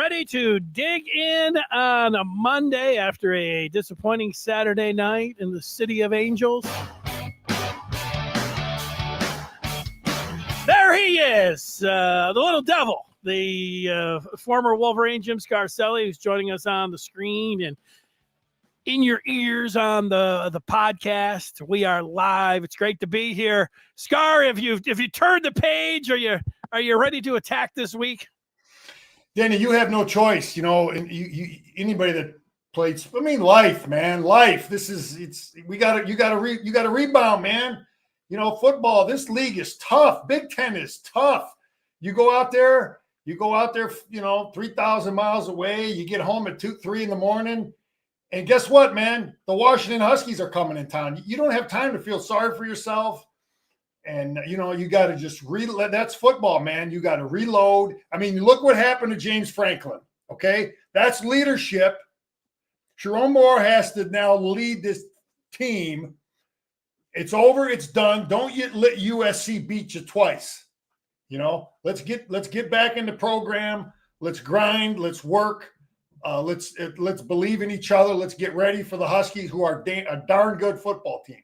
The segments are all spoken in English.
ready to dig in on a Monday after a disappointing Saturday night in the City of Angels. There he is, the little devil, the former Wolverine, Jim Scarcelli, who's joining us on the screen and in your ears on the podcast. We are live. It's great to be here. Scar, if you turned the page, are you ready to attack this week? Danny, you have no choice, and anybody that plays, life, man, life. You got to rebound, man. Football, this league is tough. Big Ten is tough. You go out there, 3,000 miles away, you get home at 2, 3 in the morning. And guess what, man? The Washington Huskies are coming in town. You don't have time to feel sorry for yourself. And, you got to just that's football, man. You got to reload. Look what happened to James Franklin, okay? That's leadership. Sharon Moore has to now lead this team. It's over. It's done. Don't let USC beat you twice. Let's get back in the program. Let's grind. Let's work. Let's believe in each other. Let's get ready for the Huskies, who are a darn good football team.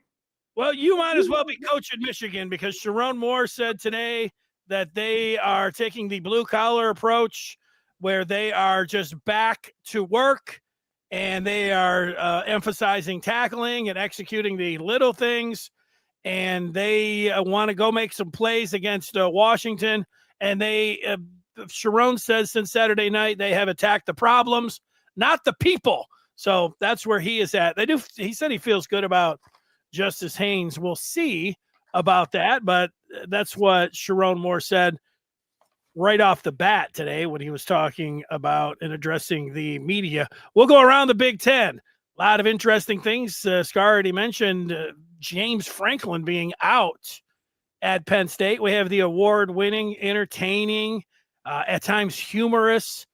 Well, you might as well be coaching Michigan, because Sharon Moore said today that they are taking the blue-collar approach, where they are just back to work, and they are emphasizing tackling and executing the little things, and they want to go make some plays against Washington. And Sharon says since Saturday night they have attacked the problems, not the people. So that's where he is at. He said he feels good about Justice Haynes. We'll see about that, but that's what Sharon Moore said right off the bat today when he was talking about and addressing the media. We'll go around the Big Ten. A lot of interesting things. Scar already mentioned James Franklin being out at Penn State. We have the award-winning, entertaining, at times humorous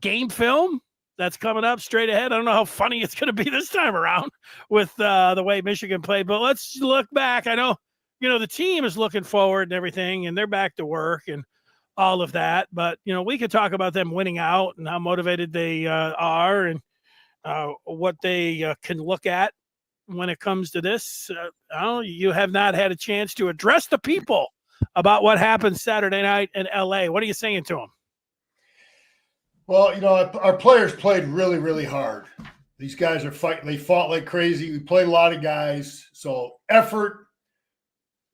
game film that's coming up straight ahead. I don't know how funny it's going to be this time around with the way Michigan played, but let's look back. I know, the team is looking forward and everything, and they're back to work and all of that. But, we could talk about them winning out and how motivated they are and what they can look at when it comes to this. You have not had a chance to address the people about what happened Saturday night in L.A. What are you saying to them? Well, our players played really, really hard. These guys are fighting. They fought like crazy. We played a lot of guys. So effort,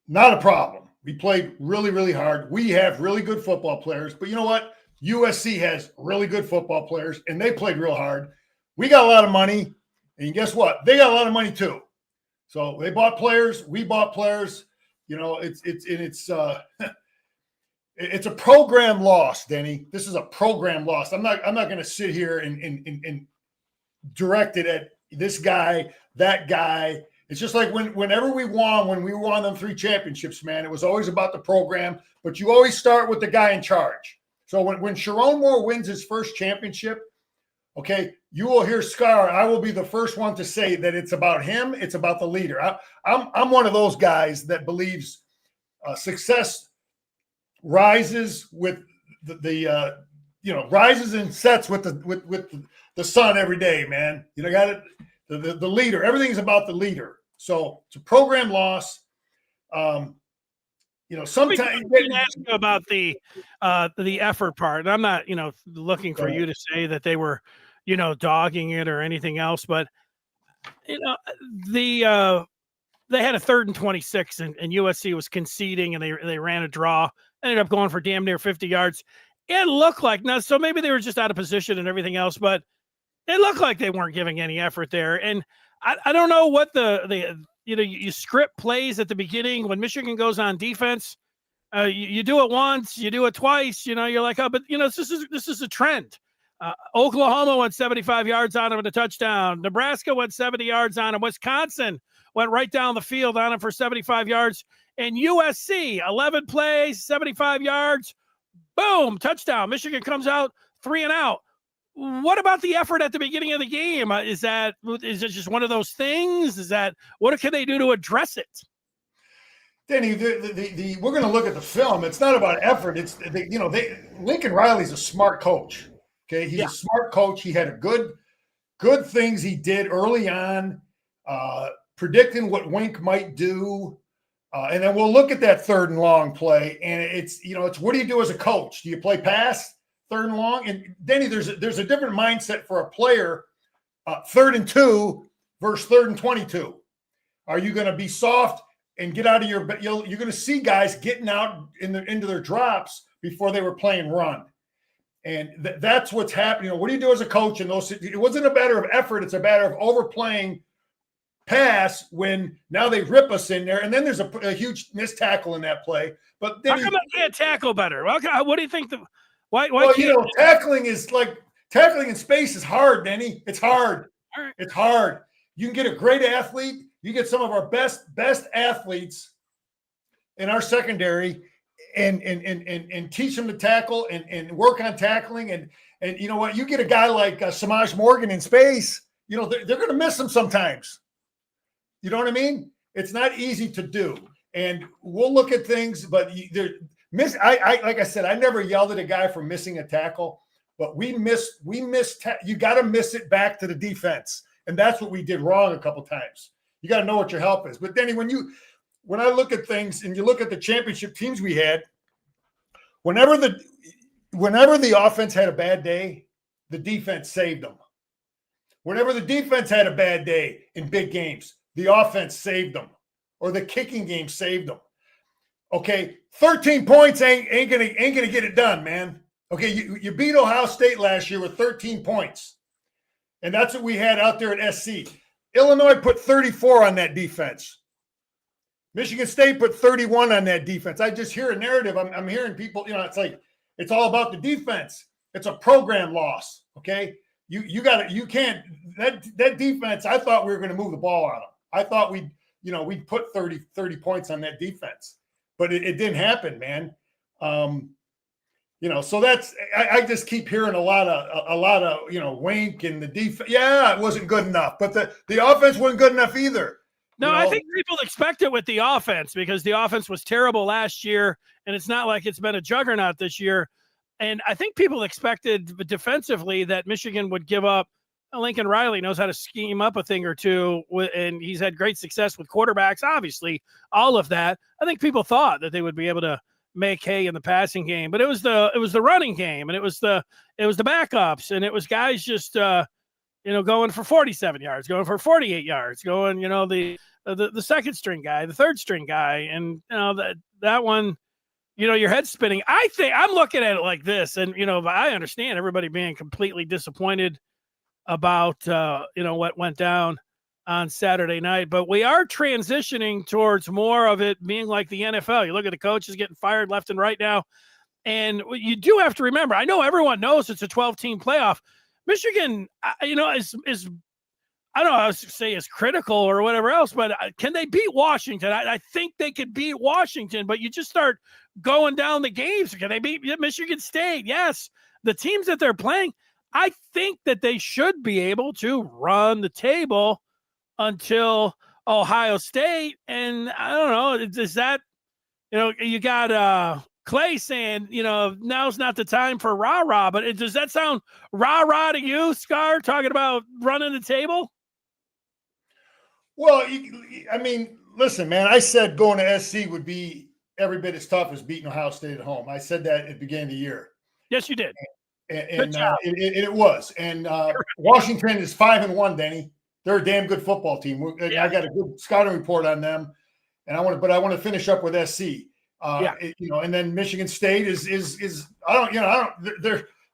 not a problem. We played really, really hard. We have really good football players. But you know what? USC has really good football players, and they played real hard. We got a lot of money, and guess what? They got a lot of money too. So they bought players. We bought players. It's a program loss, Denny. This is a program loss. I'm not going to sit here and direct it at this guy, that guy. It's just like whenever we won them 3 championships, man, it was always about the program, but you always start with the guy in charge. So when Sharon Moore wins his first championship, okay, you will hear Scar. I will be the first one to say that it's about him. It's about the leader. I'm one of those guys that believes success rises with rises and sets with the sun every day, man. Got it. The leader. Everything's about the leader. So it's a program loss. Sometimes we can ask you about the effort part. I'm not, looking for you to say that they were, dogging it or anything else, but they had a 3rd and 26, and USC was conceding, and they ran a draw, ended up going for damn near 50 yards. It looked like so maybe they were just out of position and everything else, but it looked like they weren't giving any effort there. And I don't know what you script plays at the beginning when Michigan goes on defense. You do it once, you do it twice, you're like, oh, but this is a trend. Oklahoma went 75 yards on him in a touchdown. Nebraska went 70 yards on him. Wisconsin went right down the field on him for 75 yards. And USC, 11 plays, 75 yards, boom, touchdown. Michigan comes out 3 and out. What about the effort at the beginning of the game? Is it just one of those things? What can they do to address it? Danny, we're going to look at the film. It's not about effort. Lincoln Riley's a smart coach. Okay, he's a smart coach. He had a good things he did early on, predicting what Wink might do. And then we'll look at that 3rd and long play. And it's what do you do as a coach? Do you play pass 3rd and long? And Denny, there's a different mindset for a player, 3rd and 2 versus 3rd and 22. Are you going to be soft and get out of your? You're going to see guys getting out into their drops before they were playing run. And that's what's happening. What do you do as a coach in those? It wasn't a matter of effort. It's a matter of overplaying pass when now they rip us in there. And then there's a huge missed tackle in that play. But then how come I can't tackle better? What do you think? Why tackling in space is hard, Denny. It's hard. Right. It's hard. You can get a great athlete. You get some of our best athletes in our secondary and teach them to tackle and work on tackling. And you know what? You get a guy like Samaj Morgan in space, they're going to miss him sometimes. You know what I mean? It's not easy to do. And we'll look at things, but like I said, I never yelled at a guy for missing a tackle, but we missed. You got to miss it back to the defense. And that's what we did wrong a couple times. You got to know what your help is. But Denny, when I look at things and you look at the championship teams we had, whenever the offense had a bad day, the defense saved them. Whenever the defense had a bad day in big games, the offense saved them, or the kicking game saved them. Okay, 13 points ain't gonna get it done, man. Okay, you beat Ohio State last year with 13 points, and that's what we had out there at SC. Illinois put 34 on that defense. Michigan State put 31 on that defense. I just hear a narrative. I'm hearing people, it's like it's all about the defense. It's a program loss. Okay. You can't that defense. I thought we were going to move the ball on them. I thought we'd put 30 points on that defense, but it didn't happen, man. So that's I just keep hearing a lot of Wink and the defense. Yeah, it wasn't good enough, but the offense wasn't good enough either. No, I think people expect it with the offense because the offense was terrible last year, and it's not like it's been a juggernaut this year. And I think people expected defensively that Michigan would give up. Lincoln Riley knows how to scheme up a thing or two, and he's had great success with quarterbacks, obviously, all of that. I think people thought that they would be able to make hay in the passing game, but it was the running game, and it was the backups, and it was guys just going for 47 yards, going for 48 yards, going, the second string guy, the third string guy. And, that one, your head's spinning. I think I'm looking at it like this. And, I understand everybody being completely disappointed about, what went down on Saturday night, but we are transitioning towards more of it being like the NFL. You look at the coaches getting fired left and right now. And you do have to remember, I know everyone knows it's a 12-team playoff. Michigan, is I don't know how to say is critical or whatever else, but can they beat Washington? I think they could beat Washington, but you just start going down the games. Can they beat Michigan State? Yes. The teams that they're playing, I think that they should be able to run the table until Ohio State. And I don't know, is that, you got Clay saying, now's not the time for rah-rah, but does that sound rah-rah to you, Scar, talking about running the table? Well, listen, man, I said going to SC would be every bit as tough as beating Ohio State at home. I said that at the beginning of the year. Yes, you did. And it was. And Washington is 5-1, Denny. They're a damn good football team. I got a good scouting report on them, and I want to finish up with SC. And then Michigan State is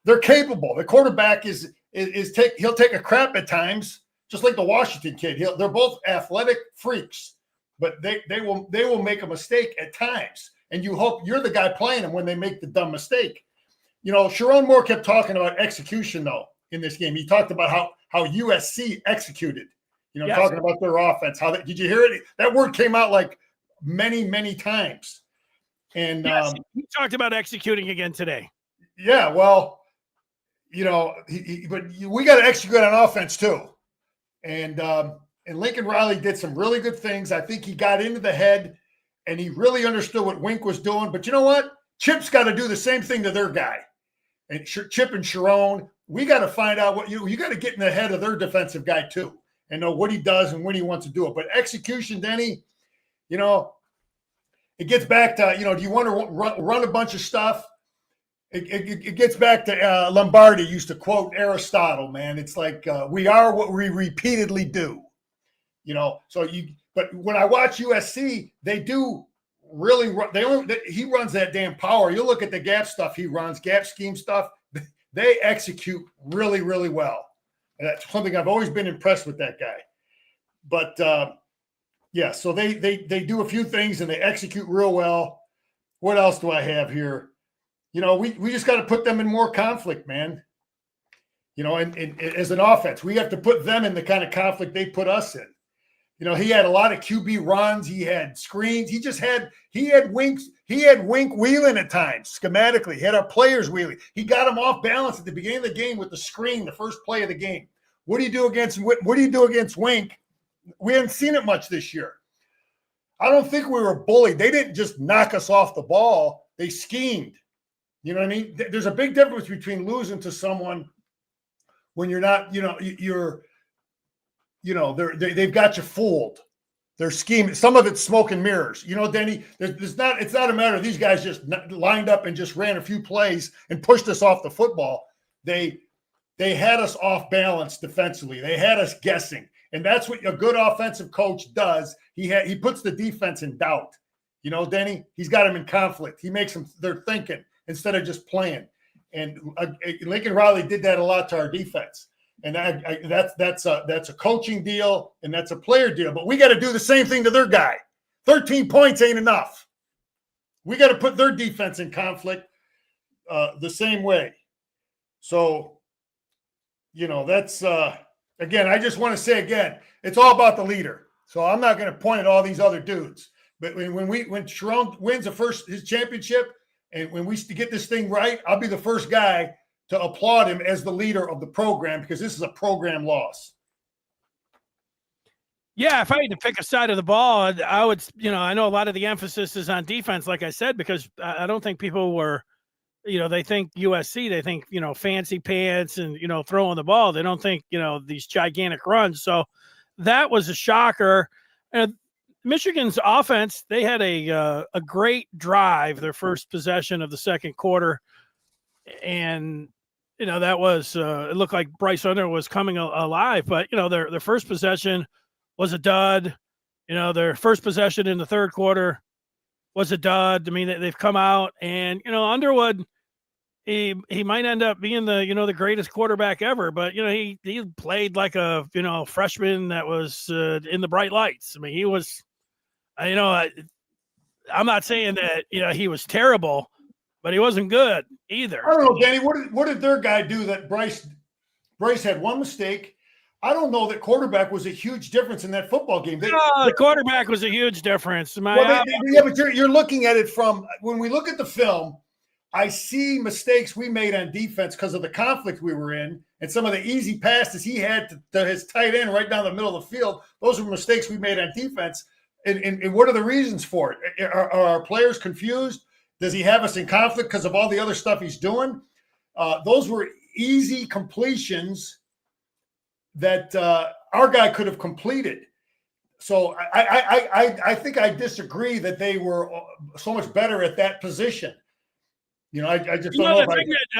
they're capable. The quarterback he'll take a crap at times, just like the Washington kid. They're both athletic freaks, but they will make a mistake at times, and you hope you're the guy playing them when they make the dumb mistake. Sharon Moore kept talking about execution though in this game. He talked about how USC executed. Yes. Talking about their offense. Did you hear it? That word came out like many, many times. And yes, he talked about executing again today. Yeah, well, but we got to execute on offense too. And Lincoln Riley did some really good things. I think he got into the head and he really understood what Wink was doing. But you know what? Chip's got to do the same thing to their guy. and Chip and Sharon, we got to find out what you got to get in the head of their defensive guy too and know what he does and when he wants to do it. But execution, Denny, you know, it gets back to, you know, do you want to run a bunch of stuff? It gets back to Lombardi used to quote Aristotle, man. It's like we are what we repeatedly do, you know. But when I watch USC, they do really run. He runs that damn power. You look at the gap stuff he runs, gap scheme stuff. They execute really, really well. And that's something I've always been impressed with that guy. But yeah, so they do a few things and they execute real well. What else do I have here? You know, we just got to put them in more conflict, man. You know, and as an offense, we have to put them in the kind of conflict they put us in. You know, he had a lot of QB runs. He had screens. He had wink wheeling at times schematically. He had our players wheeling. He got them off balance at the beginning of the game with the screen, the first play of the game. What do you do against wink? We haven't seen it much this year. I don't think we were bullied. They didn't just knock us off the ball. They schemed. You know what I mean? There's a big difference between losing to someone when you're not, you know, they've got you fooled. They're scheming. Some of it's smoke and mirrors. You know, Denny, it's not a matter of these guys just lined up and just ran a few plays and pushed us off the football. They had us off balance defensively. They had us guessing. And that's what a good offensive coach does. He puts the defense in doubt. You know, Denny, he's got them in conflict. He makes them, they're thinking instead of just playing. And Lincoln Riley did that a lot to our defense. And that's a coaching deal and that's a player deal. But we got to do the same thing to their guy. 13 points ain't enough. We got to put their defense in conflict the same way. So, you know, that's again, I just want to say again, it's all about the leader. So I'm not going to point at all these other dudes. But when Sharon wins his championship, and when we get this thing right, I'll be the first guy to applaud him as the leader of the program because this is a program loss. Yeah, if I had to pick a side of the ball, I would, you know, I know a lot of the emphasis is on defense, like I said, because I don't think people were, you know, they think USC, they think, you know, fancy pants and, you know, throwing the ball. They don't think, you know, these gigantic runs. So that was a shocker. And Michigan's offense, they had a great drive, their first possession of the second quarter. And, you know, that was, it looked like Bryce Under was coming alive, but, you know, their first possession was a dud. You know, their first possession in the third quarter was a dud. I mean, they've come out and, you know, Underwood, he might end up being the, you know, the greatest quarterback ever, but, you know, he played like a, you know, freshman that was in the bright lights. I mean, he was, you know, I'm not saying that, you know, he was terrible, but he wasn't good either. I don't know, Danny. What did their guy do that Bryce had one mistake? I don't know that quarterback was a huge difference in that football game. The quarterback was a huge difference. Yeah, but you're looking at it from when we look at the film. I see mistakes we made on defense because of the conflict we were in and some of the easy passes he had to his tight end right down the middle of the field. Those were mistakes we made on defense. And what are the reasons for it? Are our players confused? Does he have us in conflict because of all the other stuff he's doing? Those were easy completions that our guy could have completed. So I think I disagree that they were so much better at that position. You know, I just don't know.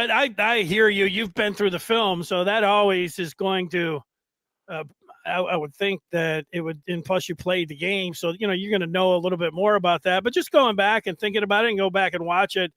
That I hear you. You've been through the film, so that always is going to. I would think that it would, and plus you played the game, so you know you're going to know a little bit more about that. But just going back and thinking about it, and go back and watch it.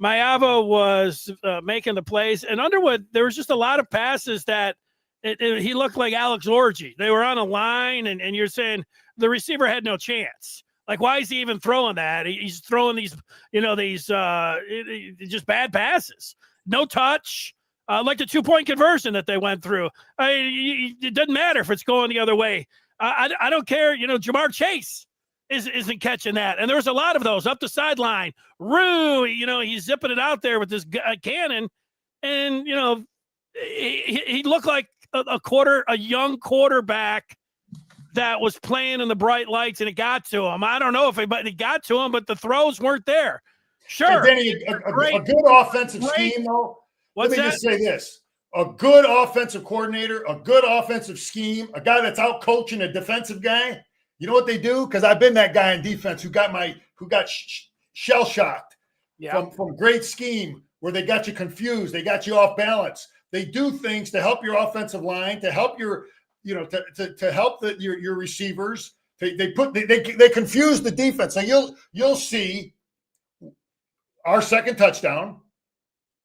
Mayava was making the plays, and Underwood. There was just a lot of passes that he looked like Alex Orji. They were on a line, and you're saying the receiver had no chance. Like, why is he even throwing that? He's throwing these, you know, these just bad passes. No touch. Like the 2-point conversion that they went through. It doesn't matter if it's going the other way. I don't care. You know, Jamar Chase isn't catching that. And there was a lot of those up the sideline. Rue, you know, he's zipping it out there with this cannon. And, you know, he looked like a young quarterback that was playing in the bright lights, and it got to him. I don't know if it got to him, but the throws weren't there. Sure. Denny, a good offensive scheme, though. What's Let me that? just say this. A good offensive coordinator, a good offensive scheme, a guy that's out coaching a defensive guy, you know what they do? Because I've been that guy in defense who got shell shocked from great scheme where they got you confused, they got you off balance. They do things to help your offensive line, to help your, to help your receivers. They confuse the defense. So you'll see our second touchdown.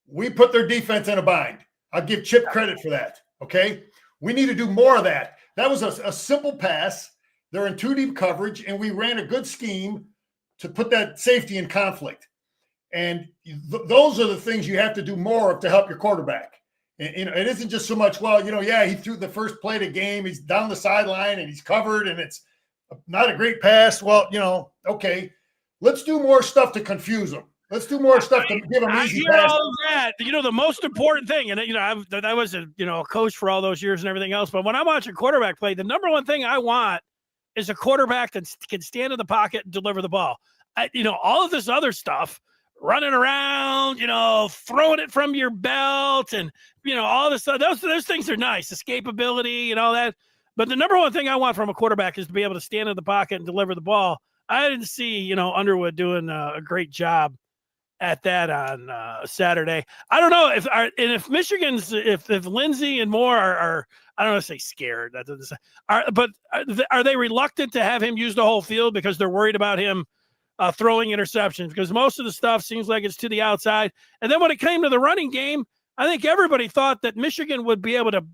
We put their defense in a bind. I'll give Chip credit for that. Okay. We need to do more of that. That was a simple pass. They're in two deep coverage, and we ran a good scheme to put that safety in conflict. And those are the things you have to do more of to help your quarterback. And, it isn't just so much, he threw the first play of the game. He's down the sideline and he's covered and it's not a great pass. Well, okay, let's do more stuff to confuse them. Let's do more stuff to give them easy passes. All of that. The most important thing, and I was a coach for all those years and everything else. But when I watch a quarterback play, the number one thing I want is a quarterback that can stand in the pocket and deliver the ball. All of this other stuff, running around, throwing it from your belt, and all this stuff. Those things are nice, escapability and all that. But the number one thing I want from a quarterback is to be able to stand in the pocket and deliver the ball. I didn't see Underwood doing a great job at that on Saturday. I don't know if Michigan's if Lindsey and Moore are I don't want to say scared. That doesn't say, are they reluctant to have him use the whole field because they're worried about him throwing interceptions? Because most of the stuff seems like it's to the outside. And then when it came to the running game, I think everybody thought that Michigan would be able to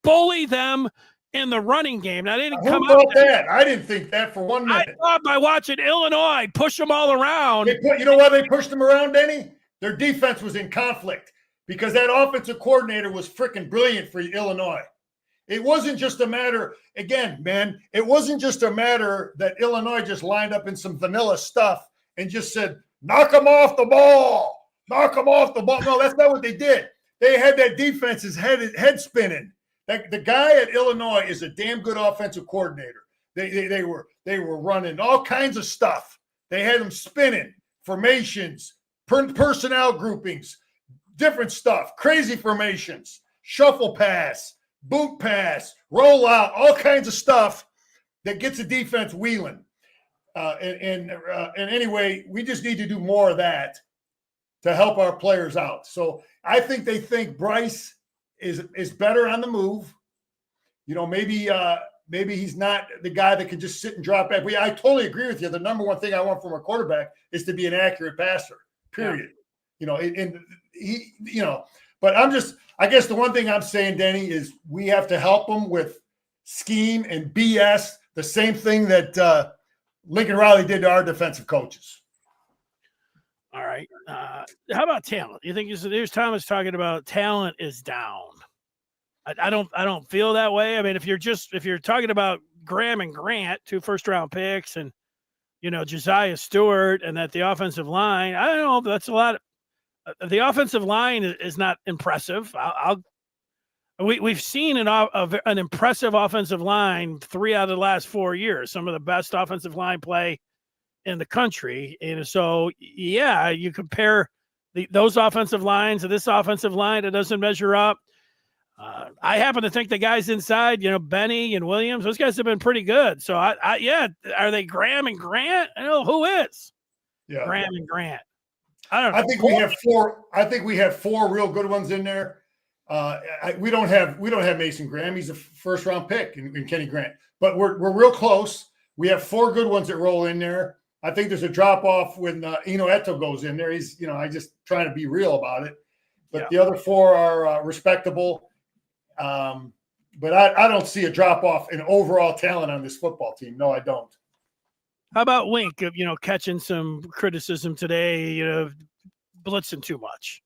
bully them in the running game. Now, they didn't come out that. I didn't think that for 1 minute. I thought by watching Illinois push them all around. You know why they pushed them around, Denny? Their defense was in conflict because that offensive coordinator was freaking brilliant for Illinois. It wasn't just a matter, it wasn't just a matter that Illinois just lined up in some vanilla stuff and just said, knock them off the ball. Knock them off the ball. No, that's not what they did. They had that defense's head spinning. The guy at Illinois is a damn good offensive coordinator. They were running all kinds of stuff. They had them spinning, formations, personnel groupings, different stuff, crazy formations, shuffle pass, boot pass, roll out, all kinds of stuff that gets the defense wheeling. And anyway, we just need to do more of that to help our players out. So I think they think Bryce is better on the move. Maybe he's not the guy that can just sit and drop back. I totally agree with you. The number one thing I want from a quarterback is to be an accurate passer, period. Yeah. But I guess the one thing I'm saying, Denny, is we have to help them with scheme and BS, the same thing that Lincoln Riley did to our defensive coaches. All right. How about talent? You think there's Thomas talking about talent is down? I don't feel that way. I mean, if you're talking about Graham and Grant, 2 first-round picks, and Josiah Stewart, and that the offensive line, I don't know, that's a lot. The offensive line is not impressive. We've seen an impressive offensive line 3 out of the last 4 years. Some of the best offensive line play in the country. And so, yeah, you compare those offensive lines to this offensive line that doesn't measure up. I happen to think the guys inside, Benny and Williams, those guys have been pretty good. So are they Graham and Grant? I don't know who is. Yeah, Graham and Grant. I don't know. I think we have 4. I think we have 4 real good ones in there. We don't have Mason Graham. He's a first-round pick in Kenny Grant, but we're real close. We have 4 good ones that roll in there. I think there's a drop off when Eno Eto goes in there. He's I just trying to be real about it, but the other 4 are respectable. But I don't see a drop off in overall talent on this football team. No, I don't. How about Wink? Catching some criticism today. Blitzing too much.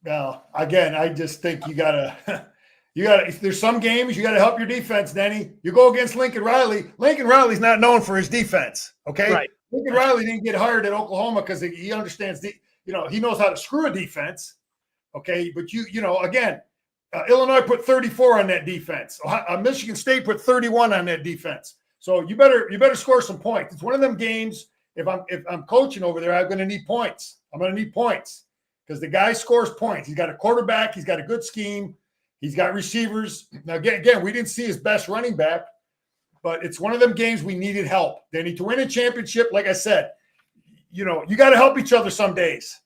Well, again, I just think you gotta. There's some games you got to help your defense, Denny. You go against Lincoln Riley. Lincoln Riley's not known for his defense. Okay, right. Lincoln Riley didn't get hired at Oklahoma because he understands he knows how to screw a defense. Okay, but again, Illinois put 34 on that defense. Michigan State put 31 on that defense. So you better score some points. It's one of them games. If I'm coaching over there, I'm going to need points. I'm going to need points because the guy scores points. He's got a quarterback. He's got a good scheme. He's got receivers. Now, again, we didn't see his best running back, but it's one of them games we needed help. They need to win a championship. Like I said, you got to help each other some days.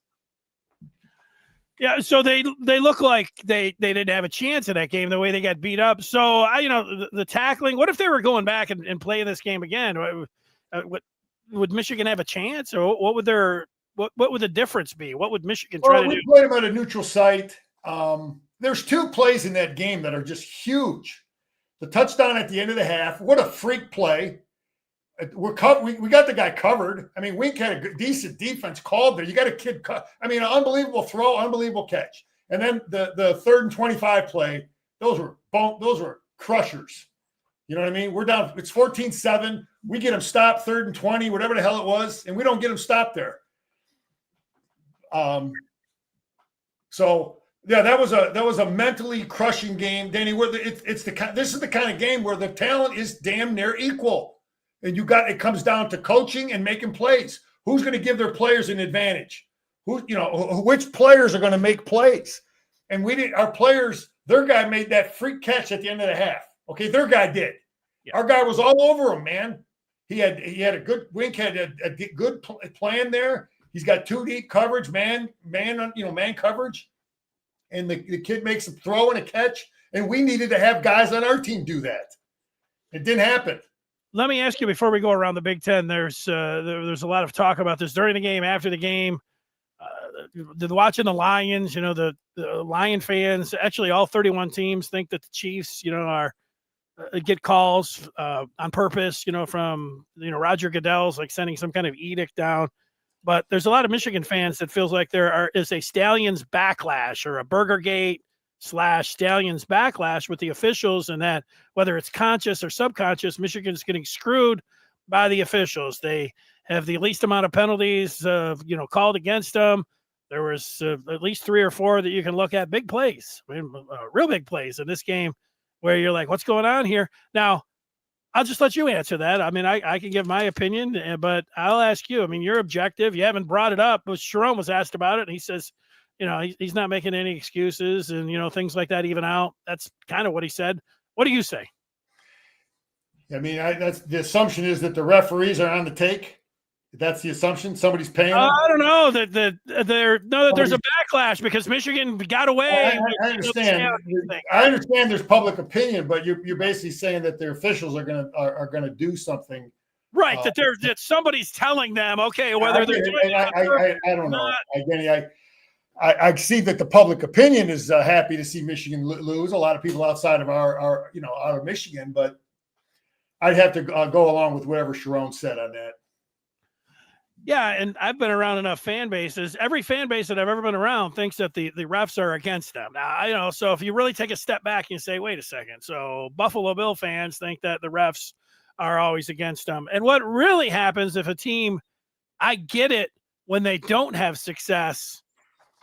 Yeah, so they look like they didn't have a chance in that game the way they got beat up. So the tackling. What if they were going back and playing this game again? Would Michigan have a chance, or what would the difference be? What would Michigan try to do? We played them at a neutral site. There's two plays in that game that are just huge. The touchdown at the end of the half. What a freak play! We got the guy covered. I mean, Wink had a decent defense called there. You got a kid. An unbelievable throw, unbelievable catch. And then the 3rd and 25 play. Those were crushers. You know what I mean? We're down. It's 14-7. We get them stopped 3rd and 20, whatever the hell it was, and we don't get them stopped there. So yeah, that was a mentally crushing game, Danny. This is the kind of game where the talent is damn near equal. And it comes down to coaching and making plays. Who's going to give their players an advantage? Which players are going to make plays? And our players, their guy made that freak catch at the end of the half. Okay, their guy did. Yeah. Our guy was all over him, man. He had a good Wink had a good plan there. He's got 2 deep coverage, man coverage. And the kid makes a throw and a catch. And we needed to have guys on our team do that. It didn't happen. Let me ask you before we go around the Big Ten. There's a lot of talk about this during the game, after the game. Watching the Lions, the Lion fans, actually all 31 teams think that the Chiefs, are get calls on purpose, from Roger Goodell's like sending some kind of edict down. But there's a lot of Michigan fans that feels like there is a Stallions backlash or a Burgergate /Stallions backlash with the officials, and that whether it's conscious or subconscious, Michigan's getting screwed by the officials. They have the least amount of penalties, called against them. There was at least 3 or 4 that you can look at, big plays, real big plays in this game where you're like, what's going on here? Now, I'll just let you answer that. I mean, I can give my opinion, but I'll ask you. I mean, you're objective. You haven't brought it up, but Sharon was asked about it, and he says, he's not making any excuses and, things like that even out. That's kind of what he said. What do you say? I mean, that's the assumption is that the referees are on the take. That's the assumption. Somebody's paying them. I don't know that there's a backlash because Michigan got away. I understand. I understand there's public opinion, but you're basically saying that their officials are gonna do something. Right. That somebody's telling them, okay, whether they're doing it. I don't know. Again, I see that the public opinion is happy to see Michigan lose. A lot of people outside of our out of Michigan, but I'd have to go along with whatever Sharon said on that. Yeah, and I've been around enough fan bases. Every fan base that I've ever been around thinks that the refs are against them. Now, so if you really take a step back and say, wait a second, so Buffalo Bill fans think that the refs are always against them. And what really happens if a team, I get it, when they don't have success,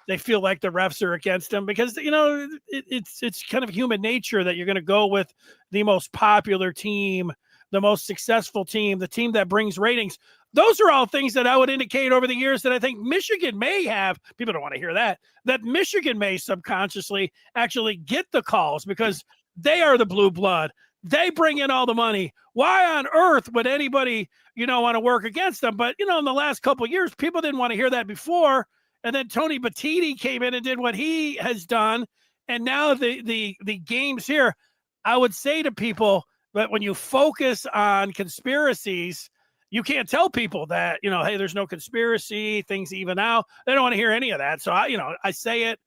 they feel like the refs are against them because, it's kind of human nature that you're going to go with the most popular team, the most successful team, the team that brings ratings. Those are all things that I would indicate over the years that I think Michigan may have. People don't want to hear that Michigan may subconsciously actually get the calls because they are the blue blood. They bring in all the money. Why on earth would anybody, want to work against them? But, in the last couple of years, people didn't want to hear that before. And then Tony Battiti came in and did what he has done. And now the games here, I would say to people that when you focus on conspiracies, you can't tell people that, hey, there's no conspiracy, things even out. They don't want to hear any of that. So I say it,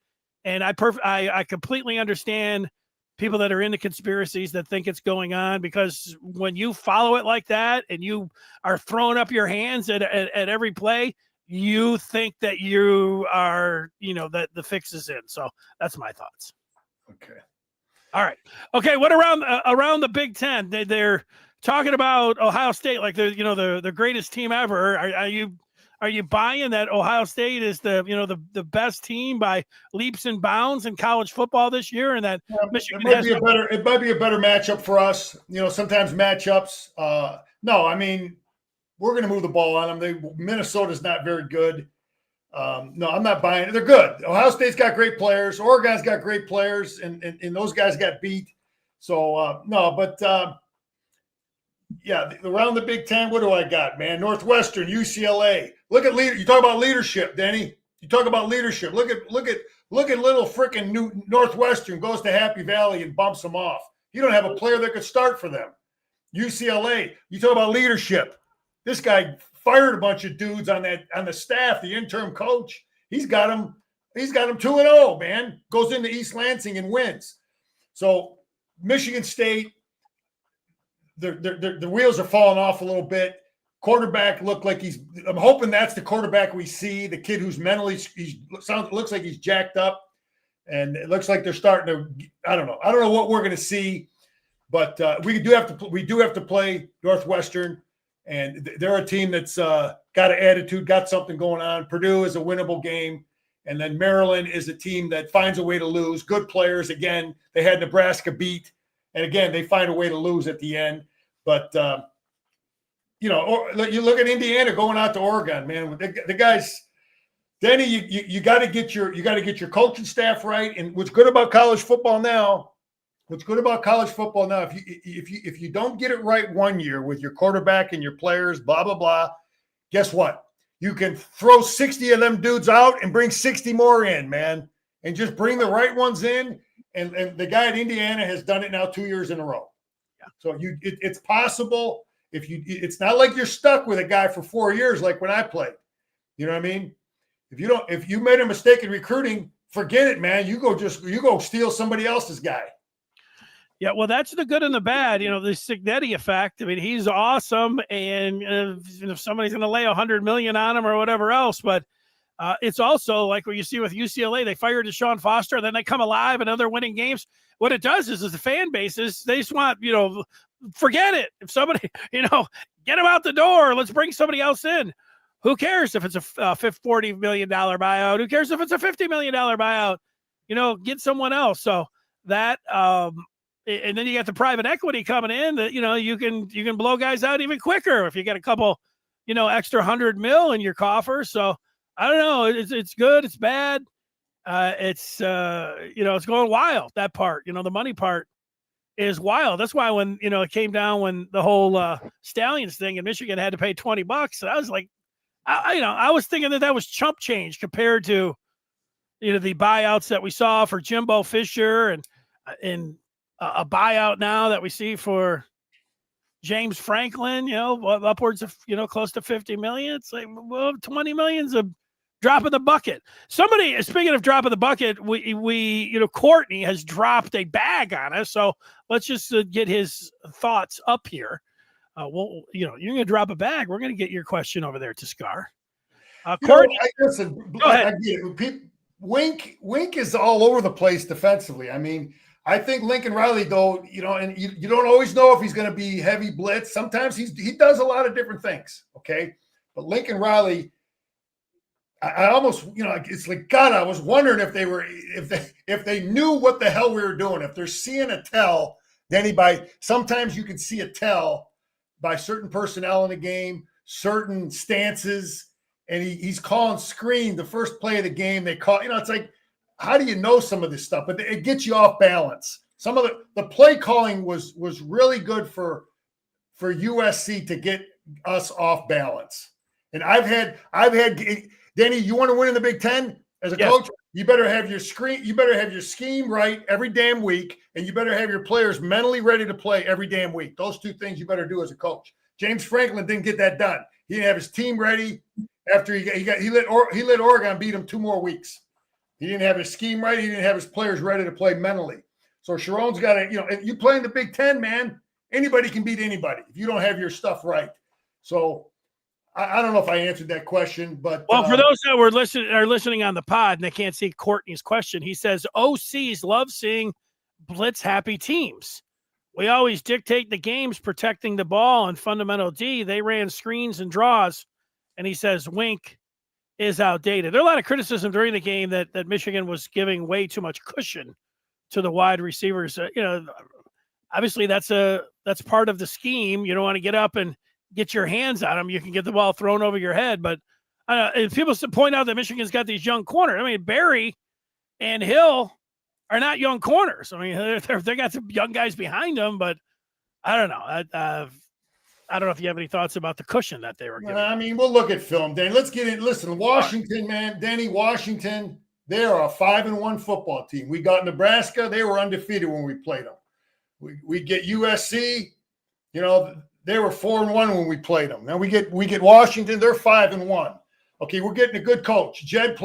and I completely understand people that are into conspiracies that think it's going on, because when you follow it like that and you are throwing up your hands at every play, you think that you are, that the fix is in. So that's my thoughts. Okay. All right. Okay. What around the Big Ten? They're talking about Ohio State like they're the greatest team ever. Are you buying that Ohio State is the best team by leaps and bounds in college football this year, and that Michigan it might be a better matchup for us. Sometimes matchups. No, I mean, we're going to move the ball on them. Minnesota's not very good. No, I'm not buying it. They're good. Ohio State's got great players. Oregon's got great players, and those guys got beat. So no, but yeah, around the Big Ten, what do I got, man? Northwestern, UCLA. Look at leader. You talk about leadership, Denny. You talk about leadership. Look at little freaking New Northwestern goes to Happy Valley and bumps them off. You don't have a player that could start for them. UCLA. You talk about leadership. This guy fired a bunch of dudes on the staff. The interim coach. He's got him 2-0, man. Goes into East Lansing and wins. So Michigan State. The wheels are falling off a little bit. Quarterback looked like I'm hoping that's the quarterback we see. The kid who's mentally looks like he's jacked up, and it looks like they're starting to. I don't know what we're going to see, but we do have to play Northwestern, and they're a team that's got an attitude, got something going on. Purdue is a winnable game, and then Maryland is a team that finds a way to lose. Good players again. They had Nebraska beat. And again, they find a way to lose at the end. But, you look at Indiana going out to Oregon, man. The guys, Denny, you got to get your coaching staff right. And what's good about college football now, if you don't get it right one year with your quarterback and your players, blah, blah, blah, guess what? You can throw 60 of them dudes out and bring 60 more in, man. And just bring the right ones in. And the guy at Indiana has done it now 2 years in a row. Yeah. So it's possible it's not like you're stuck with a guy for 4 years like when I played. You know what I mean? If you made a mistake in recruiting, forget it, man. You go steal somebody else's guy. Yeah, well, that's the good and the bad. The Cignetti effect. I mean, he's awesome, and if somebody's going to lay $100 million on him or whatever else, but. It's also like what you see with UCLA. They fired Deshaun Foster, and then they come alive and they're winning games. What it does is the fan bases, they just want, forget it. If somebody, get him out the door. Let's bring somebody else in. Who cares if it's a $40 million buyout? Who cares if it's a $50 million buyout? Get someone else. So that, and then you got the private equity coming in that, you can blow guys out even quicker if you get a couple, extra $100 million in your coffer. So, I don't know. It's good. It's bad. It's going wild. That part, the money part is wild. That's why when, it came down when the whole Stallions thing in Michigan had to pay $20, I was like, I was thinking that was chump change compared to, the buyouts that we saw for Jimbo Fisher and a buyout now that we see for James Franklin, upwards of, close to 50 million. It's like, well, 20 million's a drop of the bucket. Somebody, speaking of drop of the bucket, we Courtney has dropped a bag on us. So let's just get his thoughts up here. Well, you're going to drop a bag. We're going to get your question over there to Scar. Courtney, go ahead. Wink is all over the place defensively. I mean, I think Lincoln Riley, though, and you don't always know if he's going to be heavy blitz. Sometimes he does a lot of different things. Okay, but Lincoln Riley. I almost, it's like, God, I was wondering if they knew what the hell we were doing. If they're seeing a tell, then sometimes you can see a tell by certain personnel in the game, certain stances, and he's calling screen the first play of the game. They call, it's like, how do you know some of this stuff? But it gets you off balance. Some of the play calling was really good for USC to get us off balance. And I've had Danny, you want to win in the Big Ten as a coach? You better have your scheme right every damn week, and you better have your players mentally ready to play every damn week. Those two things you better do as a coach. James Franklin didn't get that done. He didn't have his team ready after he let Oregon beat him 2 more weeks. He didn't have his scheme right. He didn't have his players ready to play mentally. So Sharon's got to, if you play in the Big Ten, man, anybody can beat anybody if you don't have your stuff right. So I don't know if I answered that question, but for those that are listening on the pod and they can't see Courtney's question, he says OCs love seeing blitz happy teams. We always dictate the games protecting the ball and fundamental D. They ran screens and draws, and he says Wink is outdated. There are a lot of criticism during the game that Michigan was giving way too much cushion to the wide receivers. Obviously that's part of the scheme. You don't want to get up and get your hands on them. You can get the ball thrown over your head, but And people point out that Michigan's got these young corners. I mean, Barry and Hill are not young corners. I mean, they got some young guys behind them, but I don't know. I don't know if you have any thoughts about the cushion that they were giving. I mean, we'll look at film, Danny. Let's get in. Listen, Washington, man, Danny, Washington, they are a 5-1 football team. We got Nebraska. They were undefeated when we played them. We get USC, you know, they were 4-1 when we played them. Now we get Washington, they're 5-1. Okay, we're getting a good coach. Jed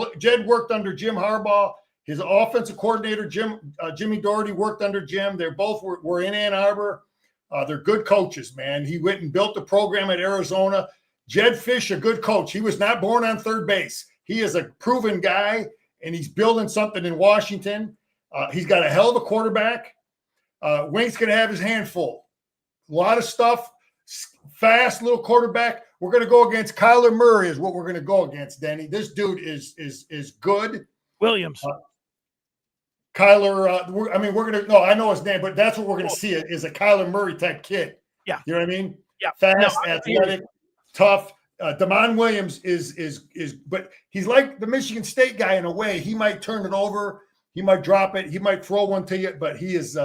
worked under Jim Harbaugh. His offensive coordinator, Jimmy Doherty, worked under Jim. They both were in Ann Arbor. They're good coaches, man. He went and built a program at Arizona. Jed Fish, a good coach. He was not born on third base. He is a proven guy, and he's building something in Washington. He's got a hell of a quarterback. Wink's going to have his hand full. A lot of stuff. Fast little quarterback. We're going to go against Kyler Murray is what we're going to go against, Denny. This dude is good. Williams. Kyler, we're going to – no, I know his name, but that's what we're going to see is a Kyler Murray type kid. Yeah. You know what I mean? Yeah. Fast, athletic, tough. Damon Williams is but he's like the Michigan State guy in a way. He might turn it over. He might drop it. He might throw one to you, but he is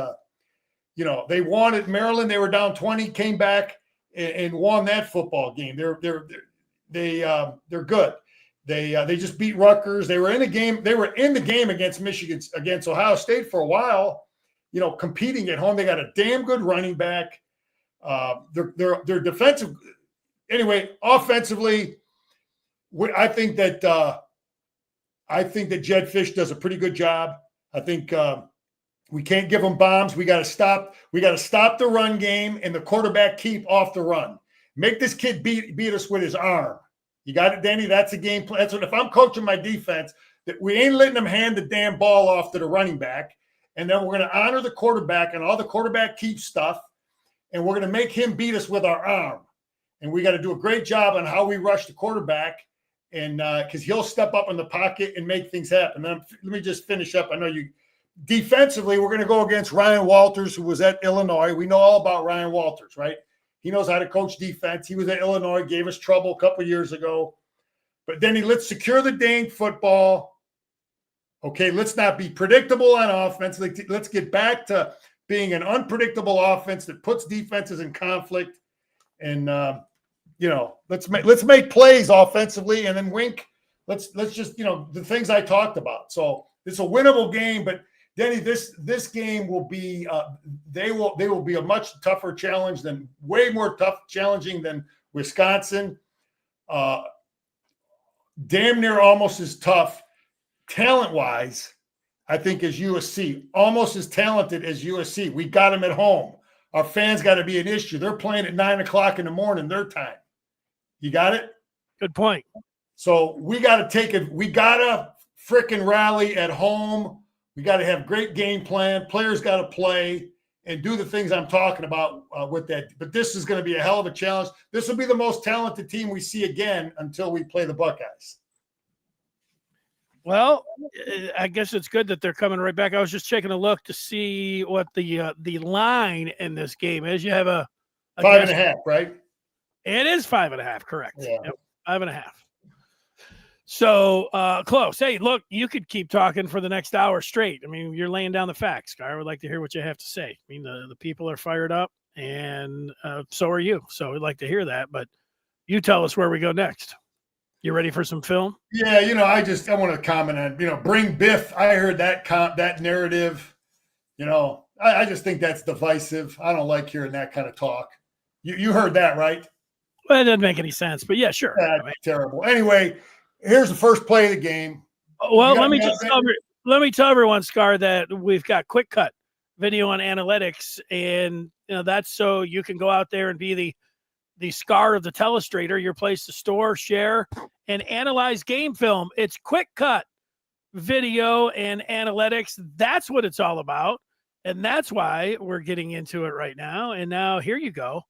they wanted Maryland. They were down 20, came back and won that football game. They're good. They just beat Rutgers. They were in the game. They were in the game against Michigan, against Ohio State for a while, competing at home. They got a damn good running back. They're defensive. Anyway, offensively, I think that Jed Fish does a pretty good job. I think we can't give them bombs. We got to stop the run game and the quarterback keep off the run. Make this kid beat us with his arm. You got it, Danny? That's a game plan. That's what, if I'm coaching my defense, that we ain't letting them hand the damn ball off to the running back. And then we're going to honor the quarterback and all the quarterback keep stuff. And we're going to make him beat us with our arm. And we got to do a great job on how we rush the quarterback. And because he'll step up in the pocket and make things happen. Then let me just finish up. I know you defensively, we're going to go against Ryan Walters, who was at Illinois. We know all about Ryan Walters, right? He knows how to coach defense. He was at Illinois, gave us trouble a couple of years ago. But then let's secure the dang football. Okay, let's not be predictable on offense. Let's get back to being an unpredictable offense that puts defenses in conflict. And let's make plays offensively, and then Wink. Let's just the things I talked about. So it's a winnable game, but Denny, this game will be they will be a much tougher challenge way more challenging than Wisconsin. Damn near almost as tough talent-wise, I think, as USC. Almost as talented as USC. We got them at home. Our fans got to be an issue. They're playing at 9:00 in the morning, their time. You got it? Good point. So we got to we got to frickin' rally at home. We got to have great game plan. Players got to play and do the things I'm talking about with that. But this is going to be a hell of a challenge. This will be the most talented team we see again until we play the Buckeyes. Well, I guess it's good that they're coming right back. I was just taking a look to see what the line in this game is. You have a 5.5, right? It is 5.5, correct? Yeah. Yep, 5.5. So close. Hey, look, you could keep talking for the next hour straight. I mean, you're laying down the facts. I would like to hear what you have to say. I mean, the people are fired up, and so are you. So we'd like to hear that. But you tell us where we go next. You ready for some film? Yeah, I want to comment on, bring Biff. I heard that narrative. I just think that's divisive. I don't like hearing that kind of talk. You heard that, right? Well, it doesn't make any sense, but yeah, sure. That's terrible. Anyway, here's the first play of the game. Well, let me tell everyone, Scar, that we've got quick cut video on analytics, and that's so you can go out there and be the Scar of the telestrator, your place to store, share, and analyze game film. It's quick cut video and analytics. That's what it's all about, and that's why we're getting into it right now. And now here you go.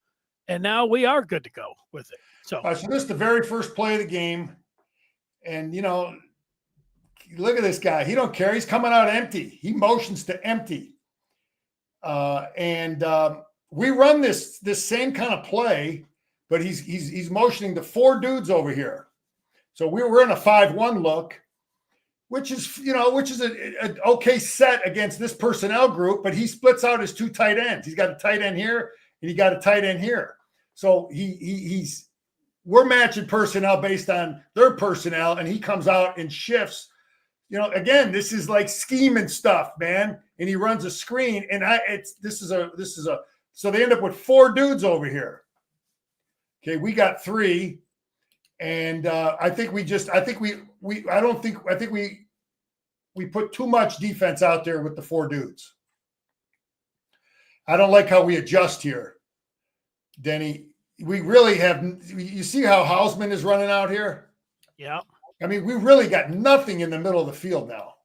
And now we are good to go with it. So this is the very first play of the game. And, look at this guy. He don't care. He's coming out empty. He motions to empty. And we run this same kind of play, but he's motioning to 4 dudes over here. So we were in a 5-1 look, which is an okay set against this personnel group, but he splits out his 2 tight ends. He's got a tight end here and he got a tight end here. So we're matching personnel based on their personnel, and he comes out and shifts. Again, this is like scheming stuff, man. And he runs a screen, and so they end up with 4 dudes over here. Okay, we got 3, and I think we put too much defense out there with the 4 dudes. I don't like how we adjust here, Denny. We really have. You see how Hausman is running out here? Yeah. I mean, we really got nothing in the middle of the field now.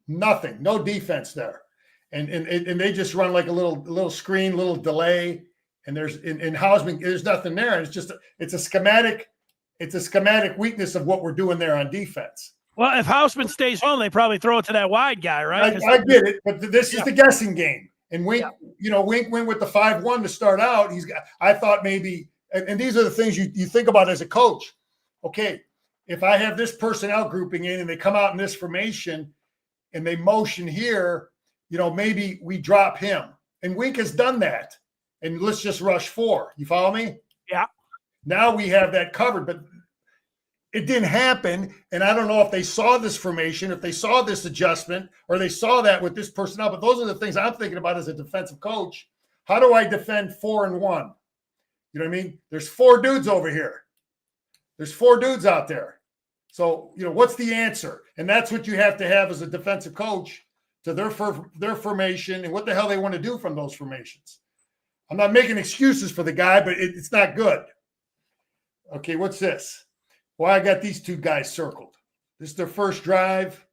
Nothing, no defense there, and they just run like a little screen, little delay, and there's in Hausman, there's nothing there. It's a schematic weakness of what we're doing there on defense. Well, if Hausman stays home, they probably throw it to that wide guy, right? I get it, but this is the guessing game. And Wink, Wink went with the 5-1 to start out. I thought maybe, and these are the things you think about as a coach. Okay, if I have this personnel grouping in and they come out in this formation and they motion here, maybe we drop him. And Wink has done that. And let's just rush 4. You follow me? Yeah. Now we have that covered, but it didn't happen. And I don't know if they saw this formation, if they saw this adjustment, or they saw that with this personnel. But those are the things I'm thinking about as a defensive coach. How do I defend 4 and 1? You know what I mean? There's 4 dudes over here. There's 4 dudes out there. So, what's the answer? And that's what you have to have as a defensive coach to their formation and what the hell they want to do from those formations. I'm not making excuses for the guy, but it's not good. Okay, what's this? Well, I got these 2 guys circled. This is their first drive.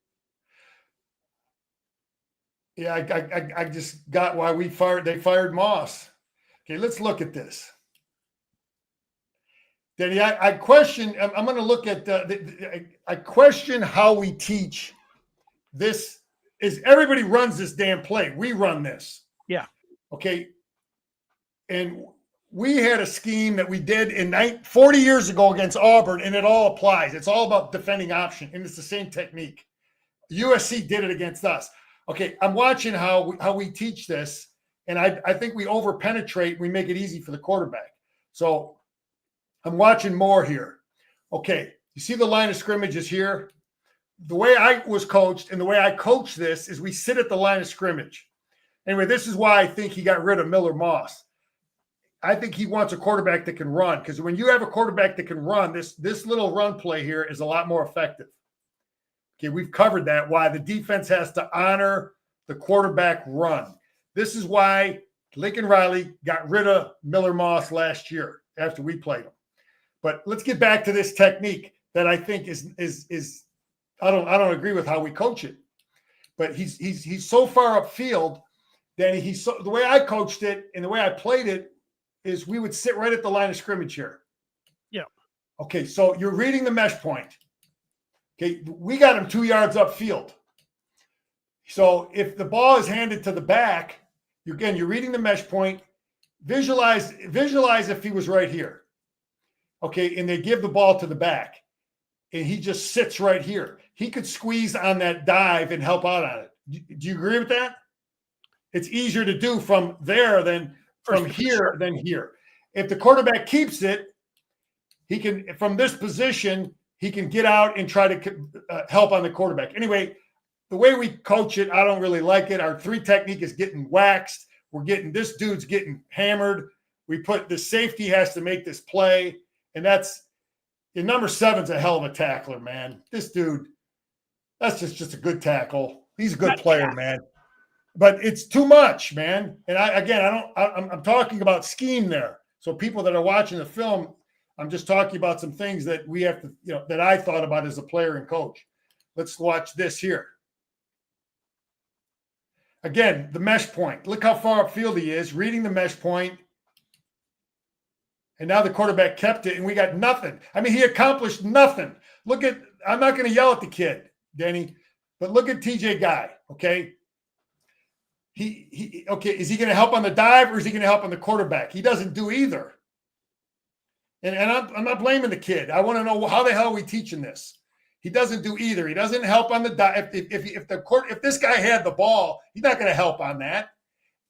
Yeah, I just got why they fired Moss. Okay, let's look at this. Danny, I question. I'm going to look at I question how we teach this. Is everybody runs this damn play? We run this. Yeah. Okay. And we had a scheme that we did 40 years ago against Auburn, and it all applies. It's all about defending option, and it's the same technique. USC did it against us. Okay, I'm watching how we teach this, and I think we over-penetrate. We make it easy for the quarterback. So I'm watching more here. Okay, you see the line of scrimmage is here? The way I was coached and the way I coach this is we sit at the line of scrimmage. Anyway, this is why I think he got rid of Miller Moss. I think he wants a quarterback that can run, because when you have a quarterback that can run, this little run play here is a lot more effective. Okay, we've covered that, why the defense has to honor the quarterback run. This is why Lincoln Riley got rid of Miller Moss last year after we played him. But let's get back to this technique that I think is I don't agree with how we coach it. But he's so far upfield that the way I coached it and the way I played it is we would sit right at the line of scrimmage here. Yeah. Okay, so you're reading the mesh point. Okay, we got him 2 yards upfield. So if the ball is handed to the back, you're reading the mesh point. Visualize if he was right here. Okay, and they give the ball to the back, and he just sits right here. He could squeeze on that dive and help out on it. Do you agree with that? It's easier to do from there than from here than here. If the quarterback keeps it, he can, from this position, he can get out and try to help on the quarterback. Anyway, the way we coach it, I don't really like it. Our 3 technique is getting waxed. This dude's getting hammered. We put the safety has to make this play. And number 7's a hell of a tackler, man. This dude, that's just a good tackle. He's a good player, man. But it's too much, man. And I'm talking about scheme there. So people that are watching the film, I'm just talking about some things that we have to, that I thought about as a player and coach. Let's watch this here. Again, the mesh point. Look how far upfield he is, reading the mesh point. And now the quarterback kept it, and we got nothing. I mean, he accomplished nothing. I'm not going to yell at the kid, Danny, but look at TJ Guy, okay? Okay, is he going to help on the dive or is he going to help on the quarterback? He doesn't do either. And I'm not blaming the kid. I want to know how the hell are we teaching this? He doesn't do either. He doesn't help on the if this guy had the ball, he's not going to help on that.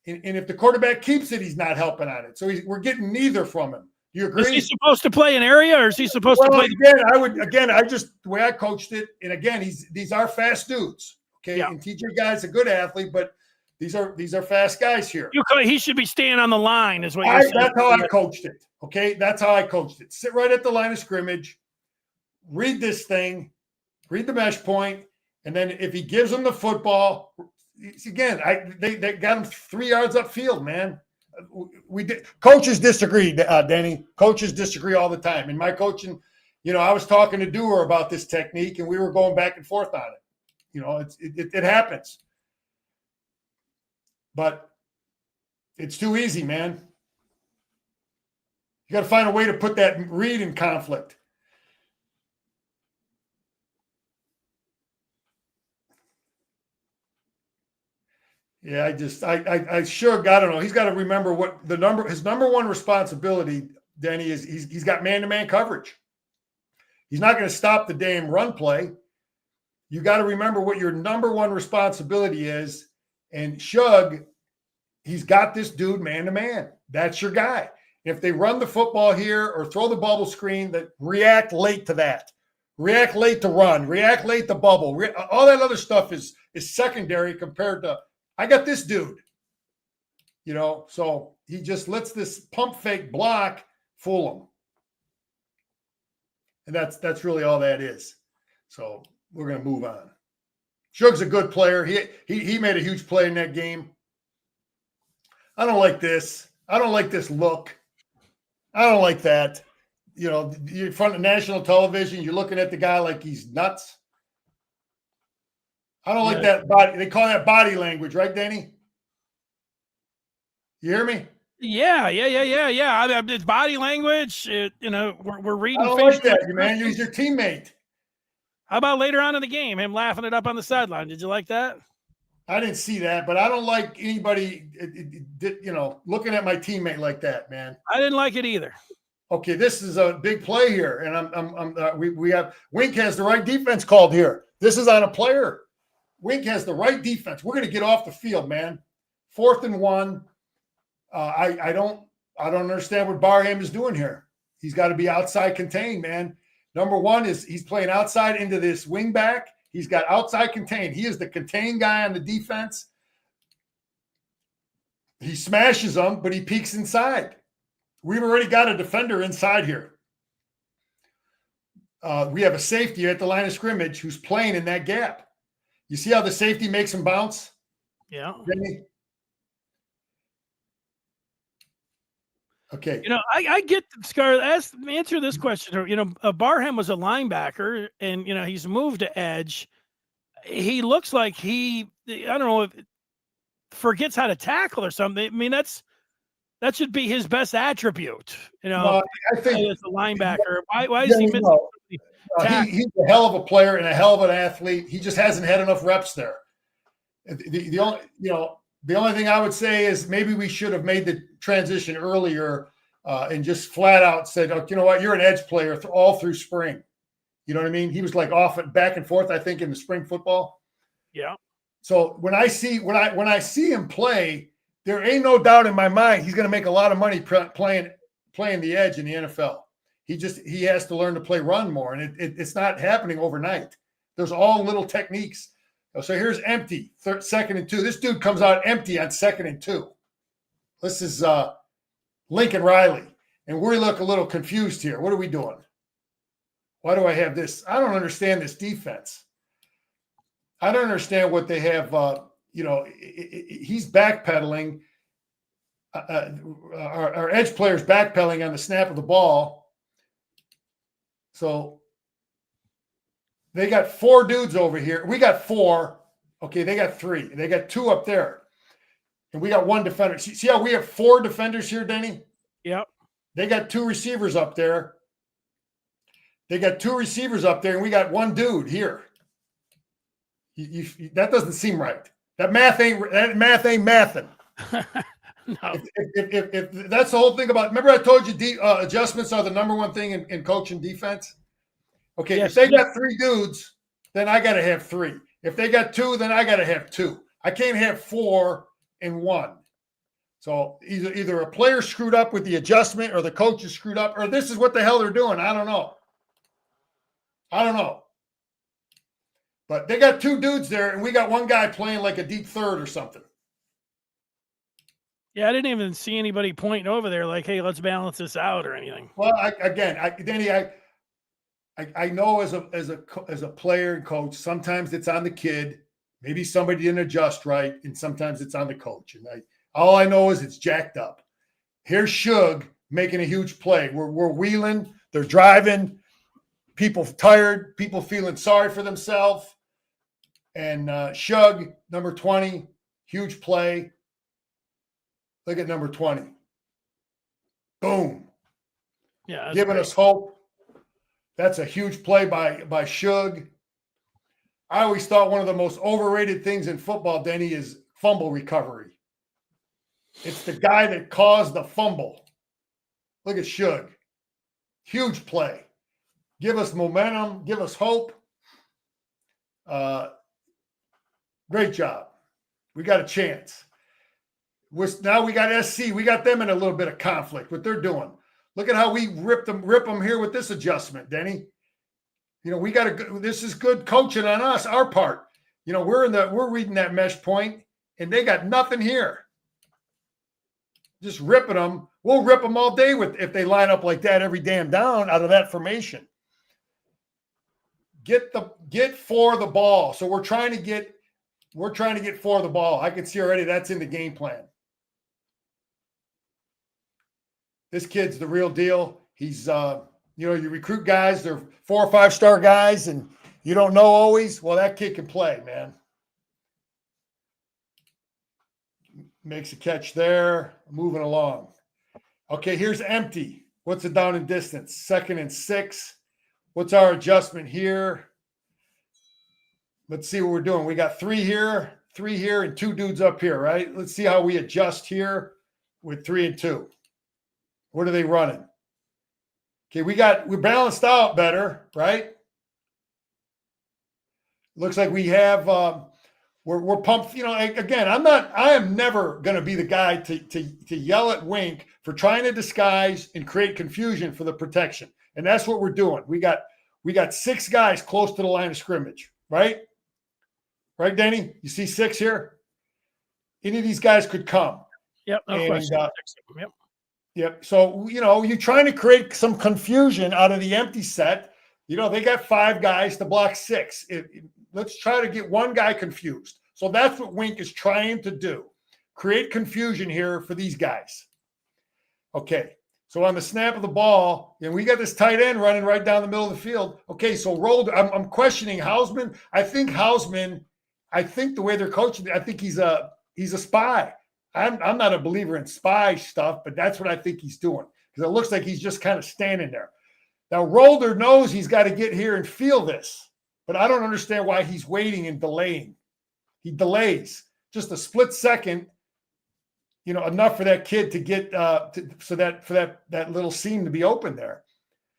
And if the quarterback keeps it, he's not helping on it. So we're getting neither from him. Do you agree? Is he supposed to play an area, or is he supposed to play? The way I coached it, and again, these are fast dudes. Okay, yeah. And TJ Guy's a good athlete, but these are fast guys here. He should be staying on the line, is what you're saying. That's how I coached it. Okay, that's how I coached it. Sit right at the line of scrimmage, read this thing, read the mesh point, and then if he gives them the football, again, they got him 3 yards upfield, man. Coaches disagree, Denny. Coaches disagree all the time. In my coaching, I was talking to Dewar about this technique, and we were going back and forth on it. It happens, but it's too easy, man. You got to find a way to put that read in conflict. Yeah, I don't know. He's got to remember what his number one responsibility, Denny, is he's got man-to-man coverage. He's not going to stop the damn run play. You got to remember what your number one responsibility is. And Shug, he's got this dude man-to-man. That's your guy. If they run the football here or throw the bubble screen, that react late to that. React late to run. React late to bubble. All that other stuff is secondary compared to, I got this dude. So he just lets this pump fake block fool him. And that's really all that is. So we're going to move on. Shug's a good player. He made a huge play in that game. I don't like this. I don't like this look. I don't like that. You're in front of national television. You're looking at the guy like he's nuts. I don't like that body. They call that body language, right, Danny? You hear me? Yeah. I mean, it's body language. We're reading. I don't like that, man. He's your teammate. How about later on in the game, him laughing it up on the sideline? Did you like that? I didn't see that, but I don't like anybody, looking at my teammate like that, man. I didn't like it either. Okay, this is a big play here, and we have Wink has the right defense called here. This is on a player. Wink has the right defense. We're going to get off the field, man. 4th and 1. I don't understand what Barham is doing here. He's got to be outside contained, man. Number one is he's playing outside into this wing back. He's got outside contained. He is the contained guy on the defense. He smashes them, but he peeks inside. We've already got a defender inside here. We have a safety at the line of scrimmage who's playing in that gap. You see how the safety makes him bounce? Yeah. Okay. I get Scar. Answer this question. Barham was a linebacker, and he's moved to edge. He looks like I don't know, forgets how to tackle or something. I mean, that should be his best attribute. I think as a linebacker. Why is he missing? He's a hell of a player and a hell of an athlete. He just hasn't had enough reps there. The only thing I would say is maybe we should have made the transition earlier and just flat out said, "Oh, you know what? You're an edge player all through spring." You know what I mean? He was like off and back and forth, I think, in the spring football. Yeah. So when I see him play, there ain't no doubt in my mind he's going to make a lot of money playing the edge in the NFL. He has to learn to play run more, and it's not happening overnight. There's all little techniques. So here's empty, 2nd and 2. This dude comes out empty on 2nd and 2. This is Lincoln Riley, and we look a little confused here. What are we doing? Why do I have this? I don't understand this defense. I don't understand what they have. He's backpedaling. Our edge player's backpedaling on the snap of the ball. So they got 4 dudes over here. We got 4. Okay, they got 3. They got 2 up there. And we got 1 defender. See how we have 4 defenders here, Denny? Yep. They got 2 receivers up there. And we got 1 dude here. That doesn't seem right. That math ain't mathing. No. If that's the whole thing about, remember I told you adjustments are the number one thing in coaching defense? Okay, Yes. if they got three dudes, then I got to have three. If they got two, then I got to have two. I can't have four in one. So either a player screwed up with the adjustment or the coach is screwed up or this is what the hell they're doing. I don't know. But they got two dudes there and we got one guy playing like a deep third or something. Yeah, I didn't even see anybody pointing over there like, hey, let's balance this out or anything. Well, Danny, I know as a player and coach, sometimes it's on the kid. Maybe somebody didn't adjust right, and sometimes it's on the coach. And all I know is it's jacked up. Here's Shug making a huge play. We're wheeling, they're driving, people tired, people feeling sorry for themselves. And Shug, number 20, huge play. Look at number 20. Boom. Yeah, giving us hope. That's a huge play by Shug. I always thought one of the most overrated things in football, Denny, is fumble recovery. It's the guy that caused the fumble. Look at Shug. Huge play. Give us momentum. Give us hope. Great job. We got a chance. Now we got SC. We got them in a little bit of conflict. What they're doing. Look at how we rip them here with this adjustment, Denny. You know, we got to. This is good coaching on us, our part. You know, we're reading that mesh point, and they got nothing here. Just ripping them. We'll rip them all day if they line up like that every damn down out of that formation. Get for the ball. So we're trying to get for the ball. I can see already that's in the game plan. This kid's the real deal. He's you recruit guys, they're 4 or 5 star guys, and you don't know always. Well, that kid can play, man. Makes a catch there. Moving along. Okay, here's empty. What's it down in distance? 2nd and 6. What's our adjustment here? Let's see what we're doing. We got 3 here, and 2 dudes up here, right? Let's see how we adjust here with 3 and 2. What are they running? Okay, we balanced out better, right? Looks like we have we're pumped. You know, again, I am never going to be the guy to yell at Wink for trying to disguise and create confusion for the protection. And that's what we're doing. We got 6 guys close to the line of scrimmage, right? Right, Danny? You see 6 here? Any of these guys could come. Yep, no question. Yep. Yep. So, you're trying to create some confusion out of the empty set. They got 5 guys to block 6. Let's try to get one guy confused. So that's what Wink is trying to do. Create confusion here for these guys. Okay. So on the snap of the ball, and we got this tight end running right down the middle of the field. Okay. So I'm questioning Hausman. I think the way they're coaching, I think he's a spy. I'm not a believer in spy stuff, but that's what I think he's doing because it looks like he's just kind of standing there. Now, Rolder knows he's got to get here and feel this, but I don't understand why he's waiting and delaying. He delays just a split second, enough for that kid to get for that little seam to be open there.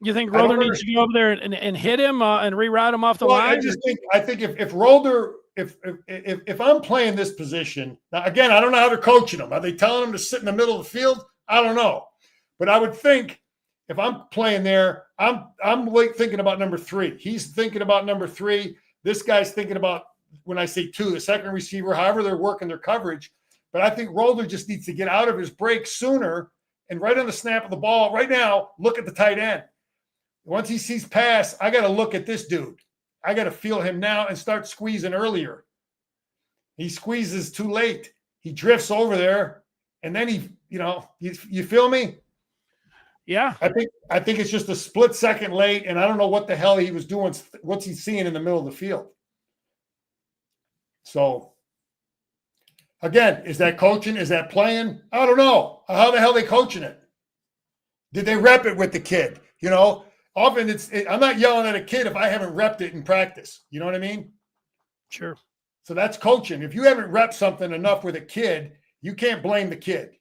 You think Rolder needs to go over there and hit him and reroute him off the line? I think if Rolder. If I'm playing this position, now again, I don't know how they're coaching them. Are they telling them to sit in the middle of the field? I don't know. But I would think if I'm playing there, I'm thinking about number 3. He's thinking about number 3. This guy's thinking about, when I say 2, the second receiver, however they're working their coverage. But I think Rolder just needs to get out of his break sooner and right on the snap of the ball. Right now, look at the tight end. Once he sees pass, I got to look at this dude. I got to feel him now and start squeezing earlier. He squeezes too late. He drifts over there, and then you feel me? Yeah. I think it's just a split second late, and I don't know what the hell he was doing. What's he seeing in the middle of the field? So, again, is that coaching? Is that playing? I don't know. How the hell are they coaching it? Did they rep it with the kid? Often I'm not yelling at a kid if I haven't repped it in practice. You know what I mean? Sure. So that's coaching. If you haven't repped something enough with a kid, you can't blame the kid.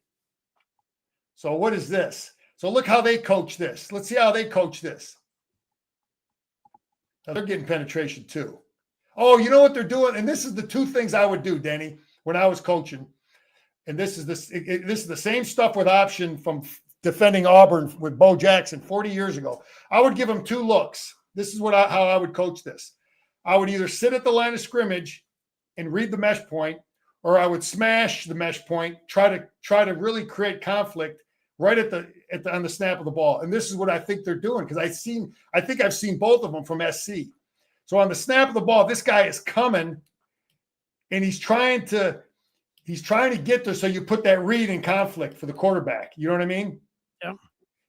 So what is this? So look how they coach this. Let's see how they coach this. Now they're getting penetration too. Oh, you know what they're doing? And this is the two things I would do, Denny, when I was coaching. And this is the same stuff with option from defending Auburn with Bo Jackson 40 years ago. I would give them two looks. This is how I would coach this. I would either sit at the line of scrimmage and read the mesh point, or I would smash the mesh point, try to really create conflict right on the snap of the ball. And this is what I think they're doing, because I think I've seen both of them from SC. So on the snap of the ball, this guy is coming and he's trying to get there. So you put that read in conflict for the quarterback. You know what I mean? Yeah.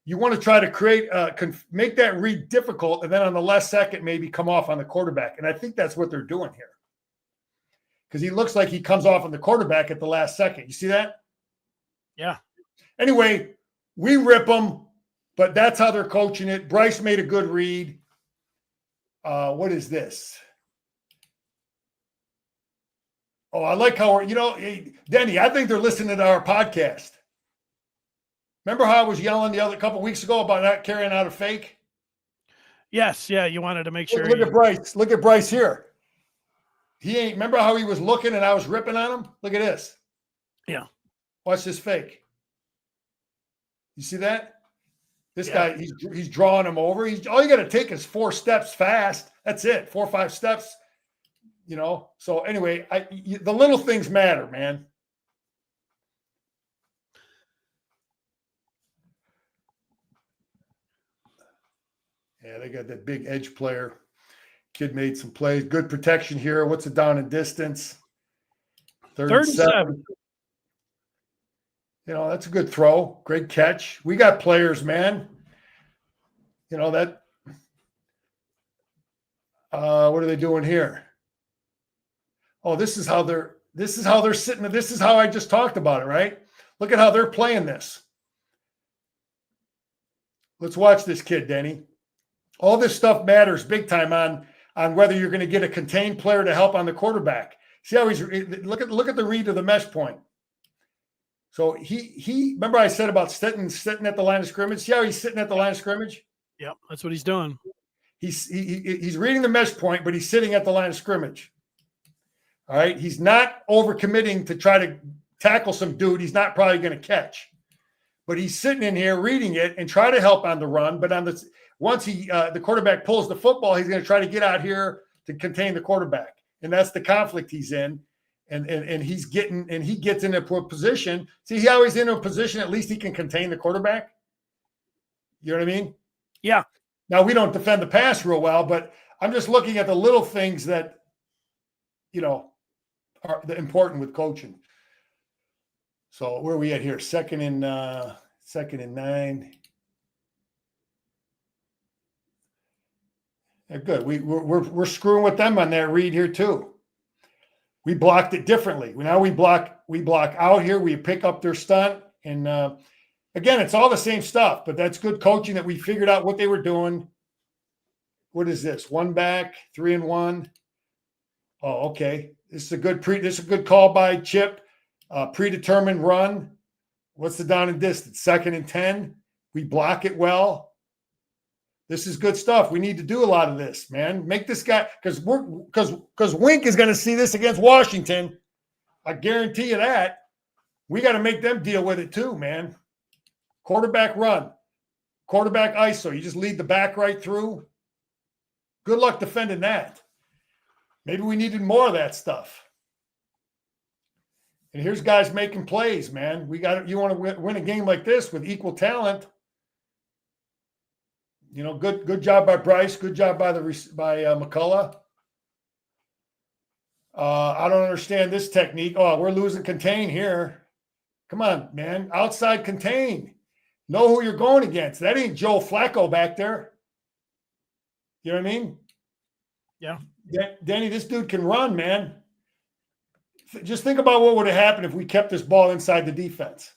You want to try to make that read difficult, and then on the last second, maybe come off on the quarterback. And I think that's what they're doing here, because he looks like he comes off on the quarterback at the last second. You see that? Yeah. Anyway, we rip them, but that's how they're coaching it. Bryce made a good read. What is this? Oh, I like how Denny, I think they're listening to our podcast. Remember how I was yelling the other couple of weeks ago about not carrying out a fake? Yes, yeah. You wanted to make sure. Look at Bryce. Look at Bryce here. He ain't. Remember how he was looking and I was ripping on him? Look at this. Yeah. Watch this fake. You see that? This guy, he's drawing him over. All you got to take is 4 steps fast. That's it. 4 or 5 steps. So anyway, the little things matter, man. Yeah, they got that big edge player. Kid made some plays. Good protection here. What's the down and distance? Third and 7. That's a good throw. Great catch. We got players, man. What are they doing here? Oh, this is how they're sitting. This is how I just talked about it, right? Look at how they're playing this. Let's watch this kid, Denny. All this stuff matters big time on whether you're going to get a contained player to help on the quarterback. See how look at the read of the mesh point. So he remember I said about sitting at the line of scrimmage. See how he's sitting at the line of scrimmage? Yep, that's what he's doing. He's reading the mesh point, but he's sitting at the line of scrimmage. All right, he's not overcommitting to try to tackle some dude he's not probably going to catch, but he's sitting in here reading it and try to help on the run. But once the quarterback pulls the football, he's going to try to get out here to contain the quarterback, and that's the conflict he's in. And he gets into a position. See how he's in a position at least he can contain the quarterback. You know what I mean? Yeah. Now we don't defend the pass real well, but I'm just looking at the little things that are important with coaching. So where are we at here? Second and 9. Yeah, good. We're screwing with them on that read here too. We blocked it differently. Now we block out here. We pick up their stunt, and again, it's all the same stuff. But that's good coaching that we figured out what they were doing. What is this? 1 back, 3 and 1. Oh, okay. This is a good call by Chip. Predetermined run. What's the down and distance? 2nd and 10. We block it well. This is good stuff. We need to do a lot of this, man. Make this guy, because Wink is going to see this against Washington. I guarantee you that. We got to make them deal with it too, man. Quarterback run, quarterback ISO. You just lead the back right through. Good luck defending that. Maybe we needed more of that stuff. And here's guys making plays, man. You want to win a game like this with equal talent. Good job by Bryce. Good job by McCullough. I don't understand this technique. Oh, we're losing contain here. Come on, man. Outside contain. Know who you're going against. That ain't Joe Flacco back there. You know what I mean? Yeah. Danny, this dude can run, man. Just think about what would have happened if we kept this ball inside the defense,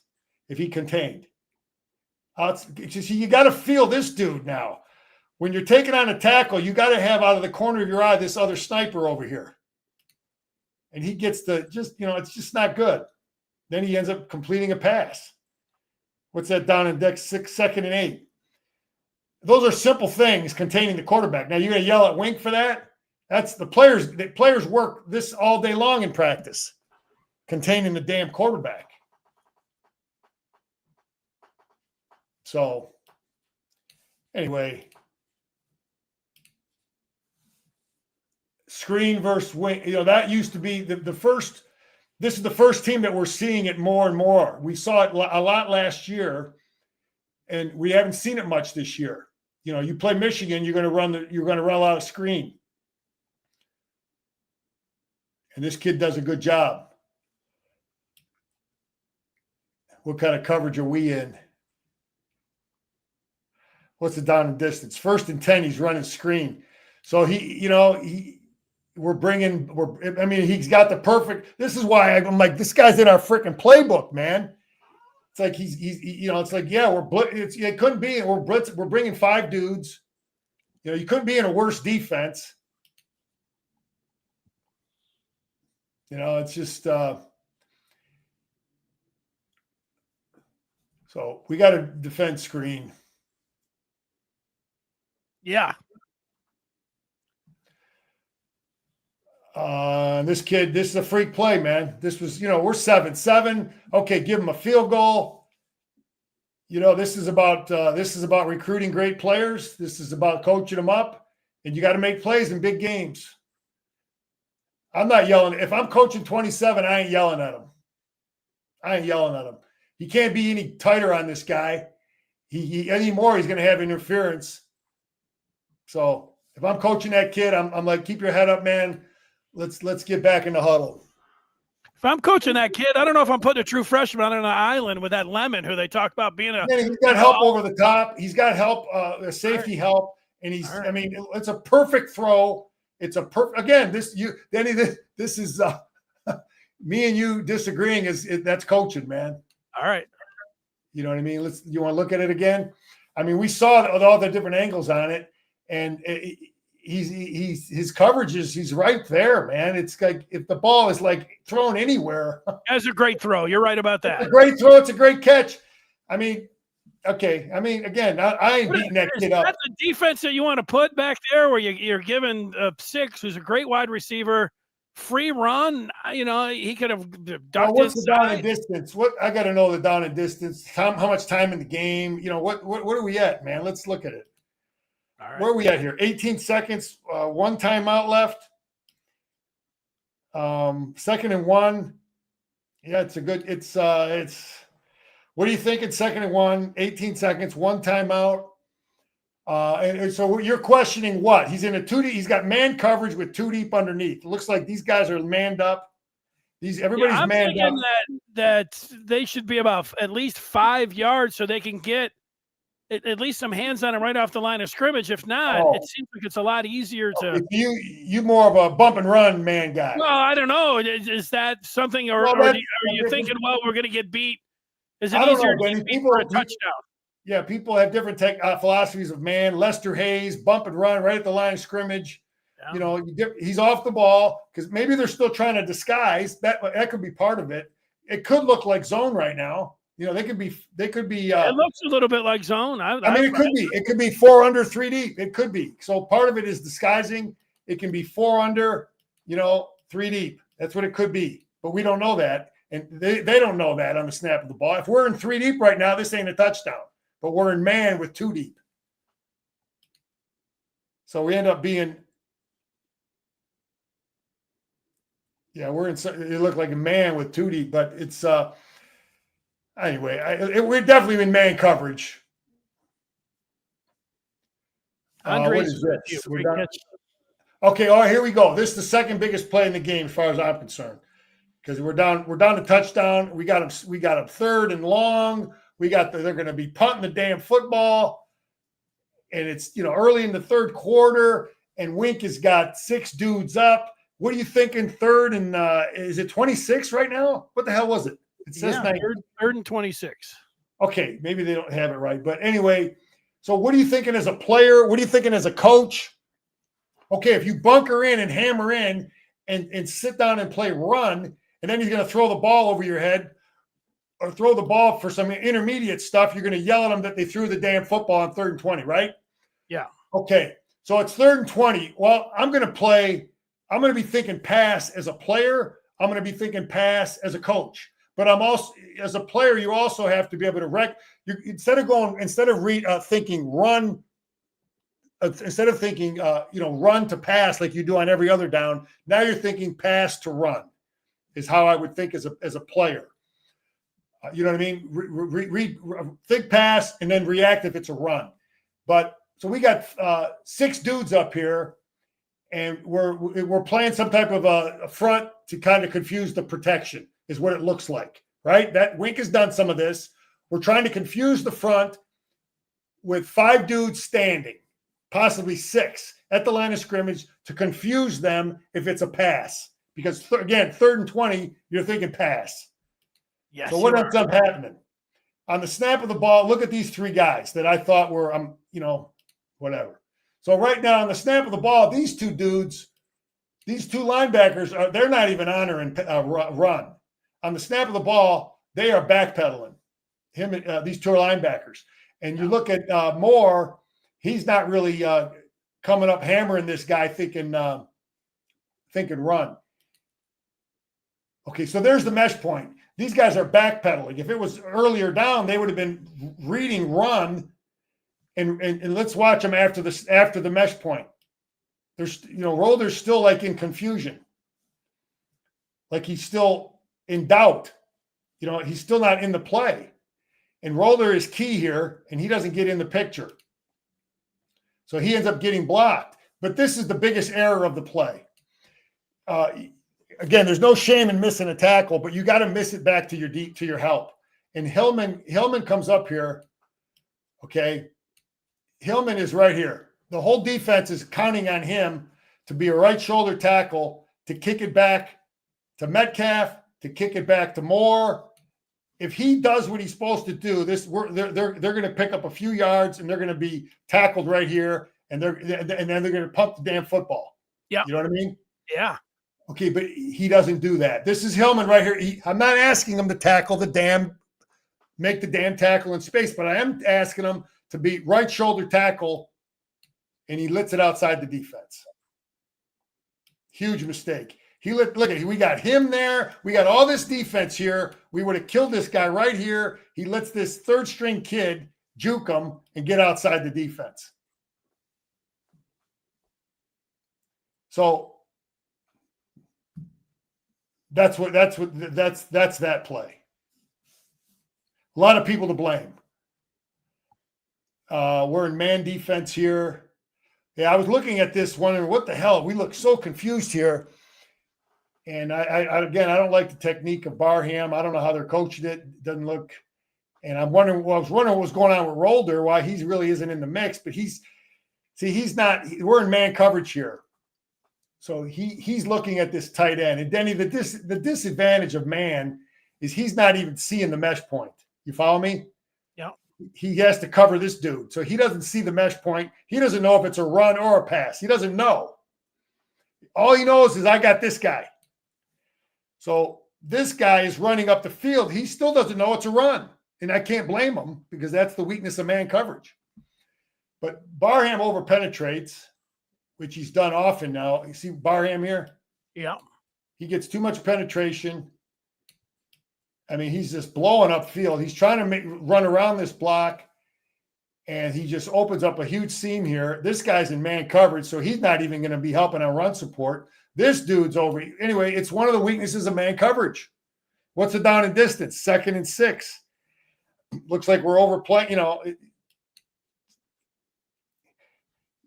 if he contained. You got to feel this dude now. When you're taking on a tackle, you got to have out of the corner of your eye this other sniper over here. And he gets it's just not good. Then he ends up completing a pass. What's that down in deck 6, 2nd and 8? Those are simple things containing the quarterback. Now you're going to yell at Wink for that? That's the players. The players work this all day long in practice, containing the damn quarterback. So, anyway, screen versus wing. That used to be the first. This is the first team that we're seeing it more and more. We saw it a lot last year, and we haven't seen it much this year. You play Michigan, you're going to run a lot of screen, and this kid does a good job. What kind of coverage are we in? What's the down and distance? 1st and 10, he's running screen. So he's got the perfect. This is why I'm like, this guy's in our freaking playbook, man. It's like it couldn't be. We're bringing 5 dudes. You couldn't be in a worse defense. It's just so we got to defend screen. Yeah. This is a freak play, man. This was, we're 7-7. Okay, give him a field goal. This is about recruiting great players. This is about coaching them up, and you got to make plays in big games. I'm not yelling. If I'm coaching 27, I ain't yelling at him. He can't be any tighter on this guy. He anymore. He's going to have interference. So if I'm coaching that kid, I'm like, keep your head up, man. Let's get back in the huddle. If I'm coaching that kid, I don't know if I'm putting a true freshman on an island with that Lemon who they talk about being he's got help over the top. He's got help, safety help, and it's a perfect throw. It's a again. This is me and you disagreeing. That's coaching, man. All right. You know what I mean? You want to look at it again? I mean, we saw all the different angles on it, and his coverage he's right there, man. It's like if the ball is like thrown anywhere. That's a great throw. You're right about that. It's a great throw. It's a great catch. I mean, okay. I mean, again, I ain't beating that kid up. That's the defense that you want to put back there where you're giving 6, who's a great wide receiver, free run. He could have ducked what's inside. The down and distance? What I got to know the down and distance. How much time in the game? What are we at, man? Let's look at it. All right. Where are we at here? 18 seconds, 1 timeout left. 2nd and 1. Yeah, it's what are you thinking? 2nd and 1, 18 seconds, 1 timeout. And so you're questioning what? He's in a 2 deep. He's got man coverage with 2 deep underneath. It looks like these guys are manned up. Everybody's manned up. That they should be about at least 5 yards so they can get at least some hands on it right off the line of scrimmage. If not, it seems like it's a lot easier to. You more of a bump and run man guy. Well, I don't know. Is that something, or are you thinking, well, we're going to get beat? Is it easier to get beat for a touchdown? Yeah, people have different philosophies of man. Lester Hayes, bump and run right at the line of scrimmage. Yeah. He's off the ball because maybe they're still trying to disguise. That could be part of it. It could look like zone right now. They could be. It looks a little bit like zone. I mean, it could be. It could be 4 under, 3 deep. It could be. So part of it is disguising. It can be 4 under, 3 deep. That's what it could be. But we don't know that, and they don't know that on the snap of the ball. If we're in 3 deep right now, this ain't a touchdown. But we're in man with 2 deep. So we end up being. Yeah, it looked like a man with 2 deep, but it's. Anyway, we're definitely in man coverage. What is this? Okay, all right, here we go. This is the second biggest play in the game as far as I'm concerned. Because we're down to touchdown. We got them 3rd and long. They're going to be punting the damn football. And it's early in the 3rd quarter, and Wink has got 6 dudes up. What are you thinking? 3rd and is it 26 right now? What the hell was it? It says 3rd and 26. Okay, maybe they don't have it right. But anyway, so what are you thinking as a player? What are you thinking as a coach? Okay, if you bunker in and hammer in and sit down and play run, and then he's going to throw the ball over your head, or throw the ball for some intermediate stuff, you're going to yell at them that they threw the damn football on 3rd and 20, right? Yeah. Okay. So it's 3rd and 20. Well, I'm going to be thinking pass as a player. I'm going to be thinking pass as a coach. But I'm also, as a player, you also have to be able to instead of thinking run, instead of thinking, run to pass like you do on every other down. Now you're thinking pass to run is how I would think as a player. You know what I mean? Think pass and then react if it's a run. But so we got 6 dudes up here, and we're playing some type of a front to kind of confuse the protection is what it looks like, right? That Wink has done some of this. We're trying to confuse the front with 5 dudes standing, possibly 6 at the line of scrimmage to confuse them if it's a pass. Because again, 3rd and 20, you're thinking pass. Yes. So what ends up happening? On the snap of the ball, look at these 3 guys that I thought were, whatever. So right now on the snap of the ball, these 2 dudes, these 2 linebackers, they're not even honoring run. On the snap of the ball, they are backpedaling. These 2 linebackers. And you look at Moore, he's not really coming up hammering this guy thinking run. Okay, so there's the mesh point. These guys are backpedaling. If it was earlier down, they would have been reading run, and let's watch them after the mesh point. There's Rolder's still like in confusion, like he's still in doubt. He's still not in the play, and Rolder is key here, and he doesn't get in the picture, so he ends up getting blocked. But this is the biggest error of the play. Again, there's no shame in missing a tackle, but you got to miss it back to your help. And Hillman comes up here. Okay. Hillman is right here. The whole defense is counting on him to be a right shoulder tackle, to kick it back to Metcalf, to kick it back to Moore. If he does what he's supposed to do, they're going to pick up a few yards, and they're going to be tackled right here, and then they're going to pump the damn football. Yeah. You know what I mean? Yeah. Okay, but he doesn't do that. This is Hillman right here. I'm not asking him to make the damn tackle in space, but I am asking him to be right shoulder tackle, and he lets it outside the defense. Huge mistake. Look at it. We got him there. We got all this defense here. We would have killed this guy right here. He lets this 3rd string kid juke him and get outside the defense. So that's that play. A lot of people to blame. We're in man defense here. Yeah, I was looking at this wondering what the hell. We look so confused here. And I don't like the technique of Barham. I don't know how they're coaching it. It doesn't look. And I was wondering what was going on with Rolder, why he really isn't in the mix. But he's not. We're in man coverage here. So he's looking at this tight end. And Denny, the disadvantage of man is he's not even seeing the mesh point. You follow me? Yeah. He has to cover this dude. So he doesn't see the mesh point. He doesn't know if it's a run or a pass. He doesn't know. All he knows is I got this guy. So this guy is running up the field. He still doesn't know it's a run. And I can't blame him because that's the weakness of man coverage. But Barham overpenetrates, which he's done often now. You see Barham here? Yeah. He gets too much penetration. I mean, he's just blowing up field. He's trying to run around this block, and he just opens up a huge seam here. This guy's in man coverage, so he's not even going to be helping on run support. This dude's over. Anyway, it's one of the weaknesses of man coverage. What's the down and distance? 2nd and 6. Looks like we're overplaying.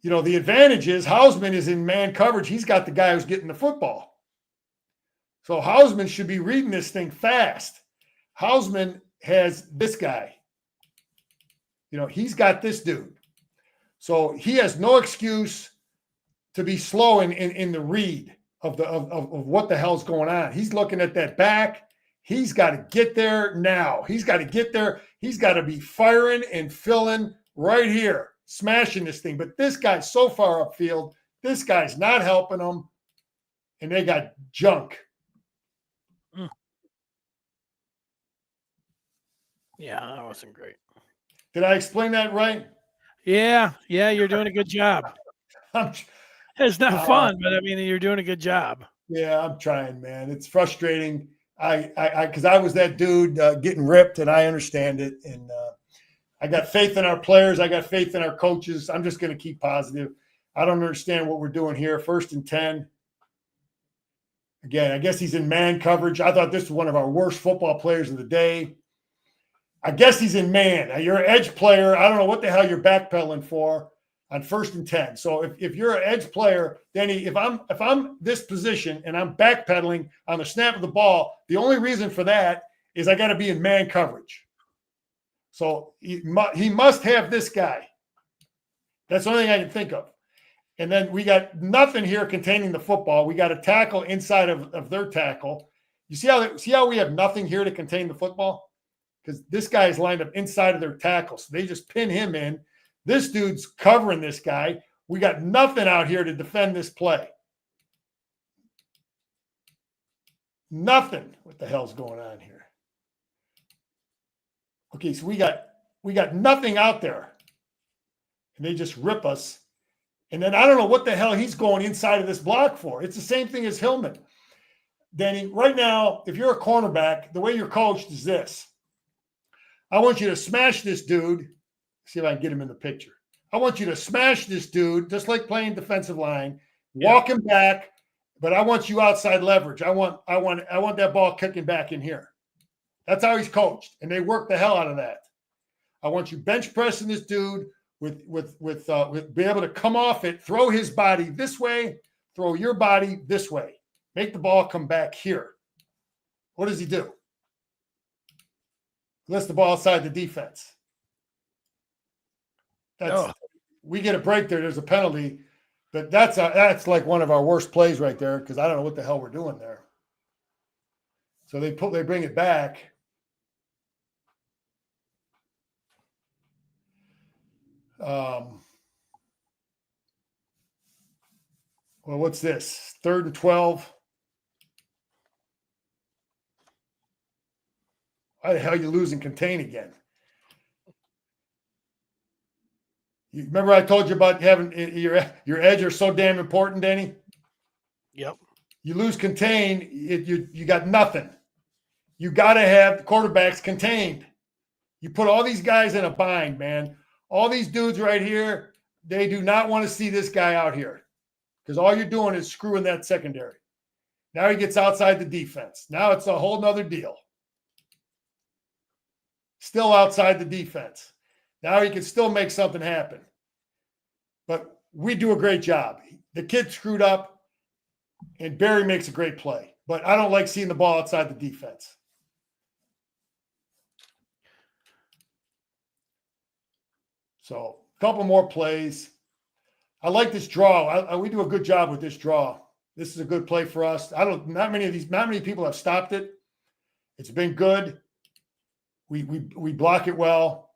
The advantage is Hausman is in man coverage. He's got the guy who's getting the football. So Hausman should be reading this thing fast. Hausman has this guy. He's got this dude. So he has no excuse to be slow in the read of what the hell's going on. He's looking at that back. He's got to get there now. He's got to get there. He's got to be firing and filling right here, smashing this thing. But this guy's so far upfield. This guy's not helping them, and they got junk. Yeah, that wasn't great. Did I explain that right? Yeah, you're doing a good job. I'm, It's not fun, but I mean, you're doing a good job. yeah, I'm trying, man. It's frustrating. Because I was that dude getting ripped, and I understand it. And I got faith in our players. I got faith in our coaches. I'm just going to keep positive. I don't understand what we're doing here. 1st and 10. Again, I guess he's in man coverage. I thought this was one of our worst football players of the day. I guess he's in man. Now, you're an edge player. I don't know what the hell you're backpedaling for on 1st and 10. So if you're an edge player, Denny, if I'm this position and I'm backpedaling on the snap of the ball, the only reason for that is I got to be in man coverage. So he must have this guy. That's the only thing I can think of. And then we got nothing here containing the football. We got a tackle inside of their tackle. You see how we have nothing here to contain the football? Because this guy is lined up inside of their tackle. So they just pin him in. This dude's covering this guy. We got nothing out here to defend this play. Nothing. What the hell's going on here? Okay, so we got nothing out there. And they just rip us. And then I don't know what the hell he's going inside of this block for. It's the same thing as Hillman. Danny, right now, if you're a cornerback, the way you're coached is this. I want you to smash this dude. See if I can get him in the picture. I want you to smash this dude, just like playing defensive line, walk him back, but I want you outside leverage. I want that ball kicking back in here. That's how he's coached, and they work the hell out of that. I want you bench pressing this dude with be able to come off it, throw his body this way, throw your body this way, make the ball come back here. What does he do? He lets the ball outside the defense. We get a break there. There's a penalty, but that's like one of our worst plays right there because I don't know what the hell we're doing there. So they bring it back. Well, what's this? 3rd and 12. Why the hell are you losing contain again? You remember I told you about having your edge are so damn important, Danny? Yep. You lose contain, you got nothing. You got to have the quarterbacks contained. You put all these guys in a bind, man. All these dudes right here, they do not want to see this guy out here because all you're doing is screwing that secondary. Now he gets outside the defense. Now it's a whole nother deal. Still outside the defense. Now he can still make something happen. But we do a great job. The kid screwed up, and Barry makes a great play. But I don't like seeing the ball outside the defense. So a couple more plays. I like this draw. We do a good job with this draw. This is a good play for us. Not many people have stopped it. It's been good. We block it well.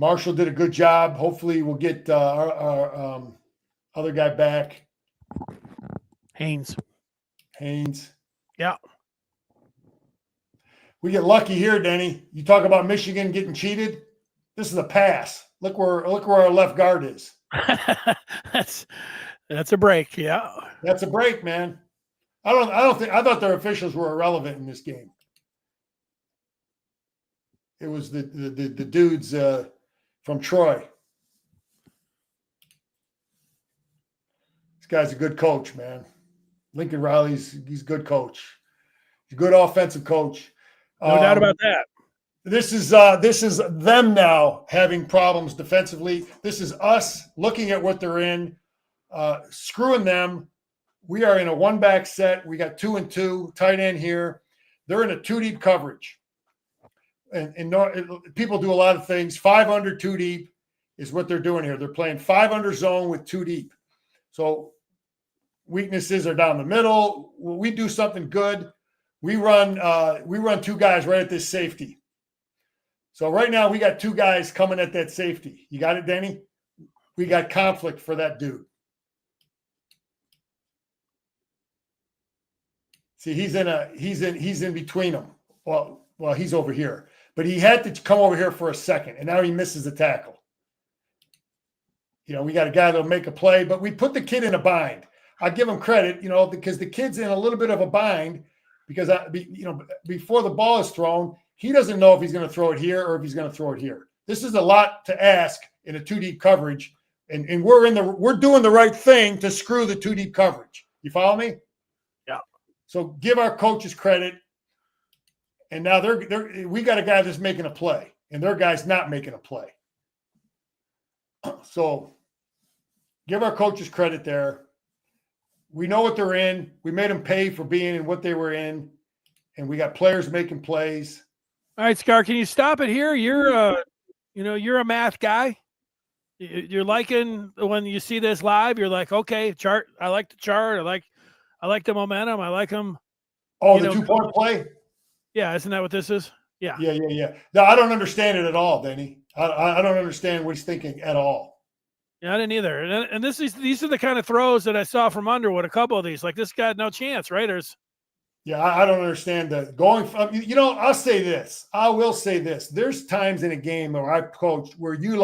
Marshall did a good job. Hopefully we'll get our other guy back. Haynes. Yeah. We get lucky here, Denny. You talk about Michigan getting cheated. This is a pass. Look where our left guard is. That's a break. Yeah. That's a break, man. I thought their officials were irrelevant in this game. It was the dudes from Troy. This guy's a good coach, man. Lincoln Riley's he's a good coach. He's a good offensive coach. No doubt about that. This is them now having problems defensively. This is us looking at what they're in, screwing them. We are in a one-back set. We got 2 and 2, tight end here. They're in a 2-deep coverage. And people do a lot of things. 5 under, 2 deep is what they're doing here. They're playing 5 under zone with 2 deep. So weaknesses are down the middle. When we do something good, we run 2 guys right at this safety. So right now we got 2 guys coming at that safety. You got it, Danny? We got conflict for that dude. See, he's in between them. Well, he's over here, but he had to come over here for a second, and now he misses the tackle. We got a guy that'll make a play, but we put the kid in a bind. I give him credit, because the kid's in a little bit of a bind because before the ball is thrown, he doesn't know if he's going to throw it here or if he's going to throw it here. This is a lot to ask in a 2-deep coverage, and we're doing the right thing to screw the 2-deep coverage. You follow me? Yeah. So give our coaches credit. And now we got a guy that's making a play, and their guy's not making a play. So give our coaches credit there. We know what they're in. We made them pay for being in what they were in, and we got players making plays. All right, Scar, can you stop it here? You're a math guy. You're liking when you see this live. You're like, okay, chart. I like the chart. I like the momentum. I like them. Oh, the 2-point play. Yeah, isn't that what this is? Yeah. Yeah. No, I don't understand it at all, Denny. I don't understand what he's thinking at all. Yeah, I didn't either. And these are the kind of throws that I saw from Underwood. A couple of these, like this guy had no chance, right? I don't understand that. I'll say this. I will say this. There's times in a game where I've coached where you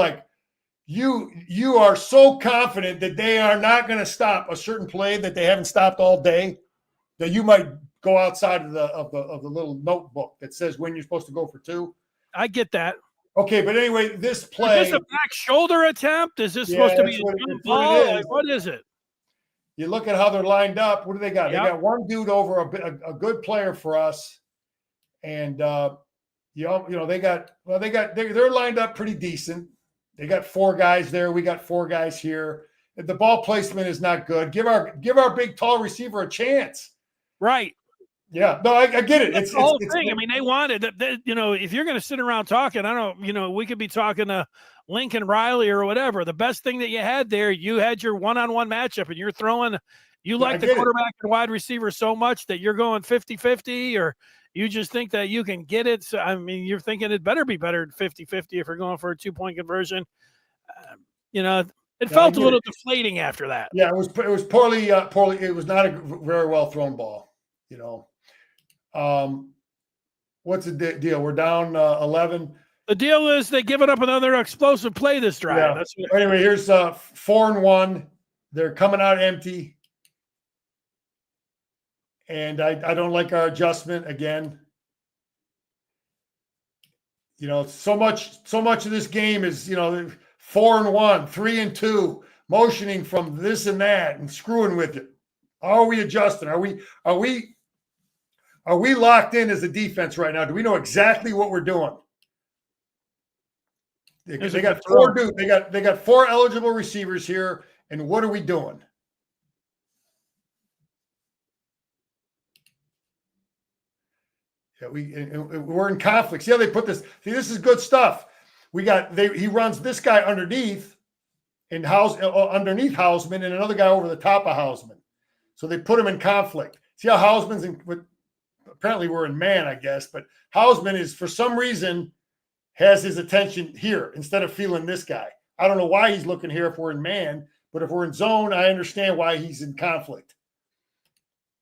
are so confident that they are not going to stop a certain play that they haven't stopped all day that you might go outside of the little notebook that says when you're supposed to go for 2. I get that. Okay, but anyway, this play. Is this a back shoulder attempt? Is this supposed to be a jump ball? Like, what is it? You look at how they're lined up. What do they got? Yep. They got one dude over a good player for us, and they're lined up pretty decent. They got 4 guys there. We got 4 guys here. The ball placement is not good. Give our big tall receiver a chance. Right. Yeah, no, I get it. It's the whole thing. I mean, they wanted that. If you're going to sit around talking, we could be talking to Lincoln Riley or whatever. The best thing that you had there, you had your one-on-one matchup, and you're throwing. You like the quarterback and wide receiver so much that you're going 50-50, or you just think that you can get it. So, I mean, you're thinking it better be better than 50-50 if you're going for a 2-point conversion. It felt a little deflating after that. Yeah, it was poorly. It was not a very well thrown ball. What's the deal? We're down 11. The deal is they give it up another explosive play this drive. Yeah. Anyway, here's 4-1. They're coming out empty. And I don't like our adjustment again. So much of this game is, 4-1, 3-2, motioning from this and that and screwing with it. How are we adjusting? Are we locked in as a defense right now? Do we know exactly what we're doing? They got 4 dudes. They got 4 eligible receivers here, and what are we doing? Yeah, we're in conflict. See how they put this? See, this is good stuff. He runs this guy underneath and underneath Hausman and another guy over the top of Hausman. So they put him in conflict. See how Hausman's apparently we're in man, I guess, but Hausman is for some reason has his attention here instead of feeling this guy. I don't know why he's looking here if we're in man, but if we're in zone, I understand why he's in conflict.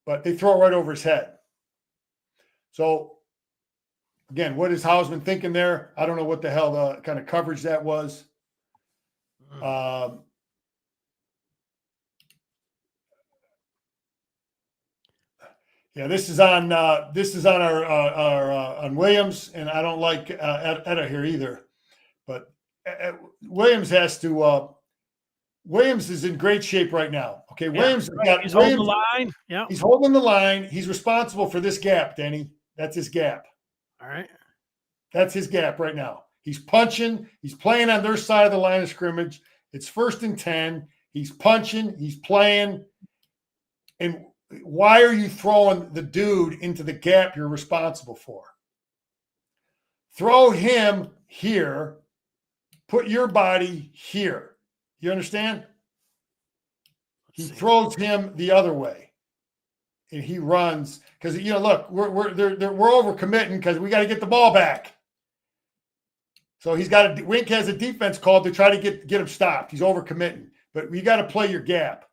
But they throw it right over his head. So, again, what is Hausman thinking there? I don't know what the hell the kind of coverage that was. Yeah, this is on our on Williams, and I don't like Etta here either. But Williams has to. Williams is in great shape right now. Okay, Williams he's holding the line. Yeah, he's holding the line. He's responsible for this gap, Denny. That's his gap. All right, that's his gap right now. He's punching. He's playing on their side of the line of scrimmage. It's 1st and 10. He's punching. He's playing, and why are you throwing the dude into the gap you're responsible for? Throw him here. Put your body here. You understand? He throws him the other way, and he runs because look, we're overcommitting because we got to get the ball back. So Wink has a defense called to try to get him stopped. He's overcommitting, but you got to play your gap.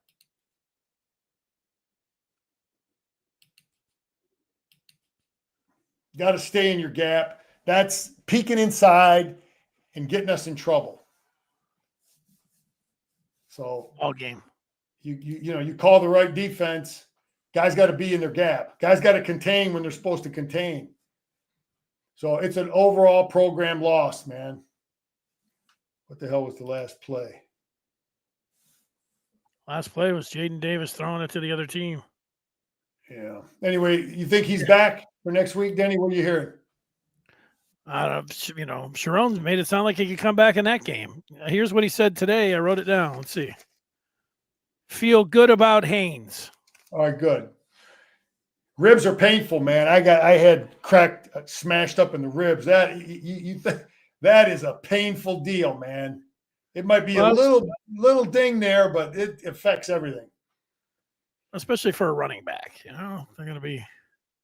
got to stay in your gap. That's peeking inside and getting us in trouble. So all game. You call the right defense. Guys got to be in their gap. Guys got to contain when they're supposed to contain. So it's an overall program loss, man. What the hell was the last play? Last play was Jaden Davis throwing it to the other team. Yeah. Anyway, you think he's back for next week, Denny? What are you hearing? Sharon's made it sound like he could come back in that game. Here's what he said today. I wrote it down. Let's see. Feel good about Haynes. All right, good. Ribs are painful, man. I had cracked, smashed up in the ribs. That that is a painful deal, man. It might be a little ding there, but it affects everything. Especially for a running back, they're going to be.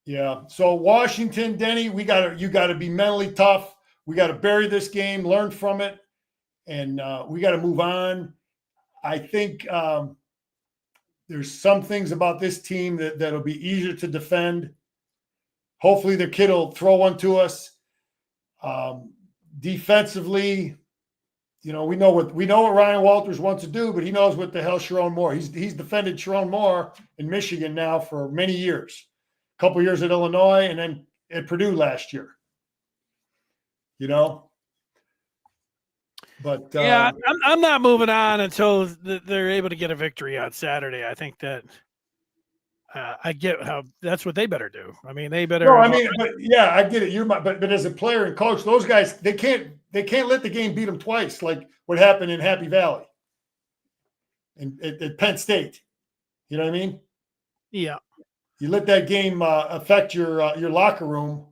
Yeah. So Washington, Denny, you got to be mentally tough. We got to bury this game, learn from it, and we got to move on. I think there's some things about this team that'll be easier to defend. Hopefully, the kid will throw one to us. Defensively, we know what Ryan Walters wants to do, but he knows what the hell Sharon Moore. He's defended Sharon Moore in Michigan now for many years. A couple years at Illinois, and then at Purdue last year. But yeah, I'm not moving on until they're able to get a victory on Saturday. I think that I get how that's what they better do. I mean, they better. No, but yeah, I get it. But as a player and coach, those guys they can't let the game beat them twice, like what happened in Happy Valley and at Penn State. You know what I mean? Yeah. You let that game affect your locker room.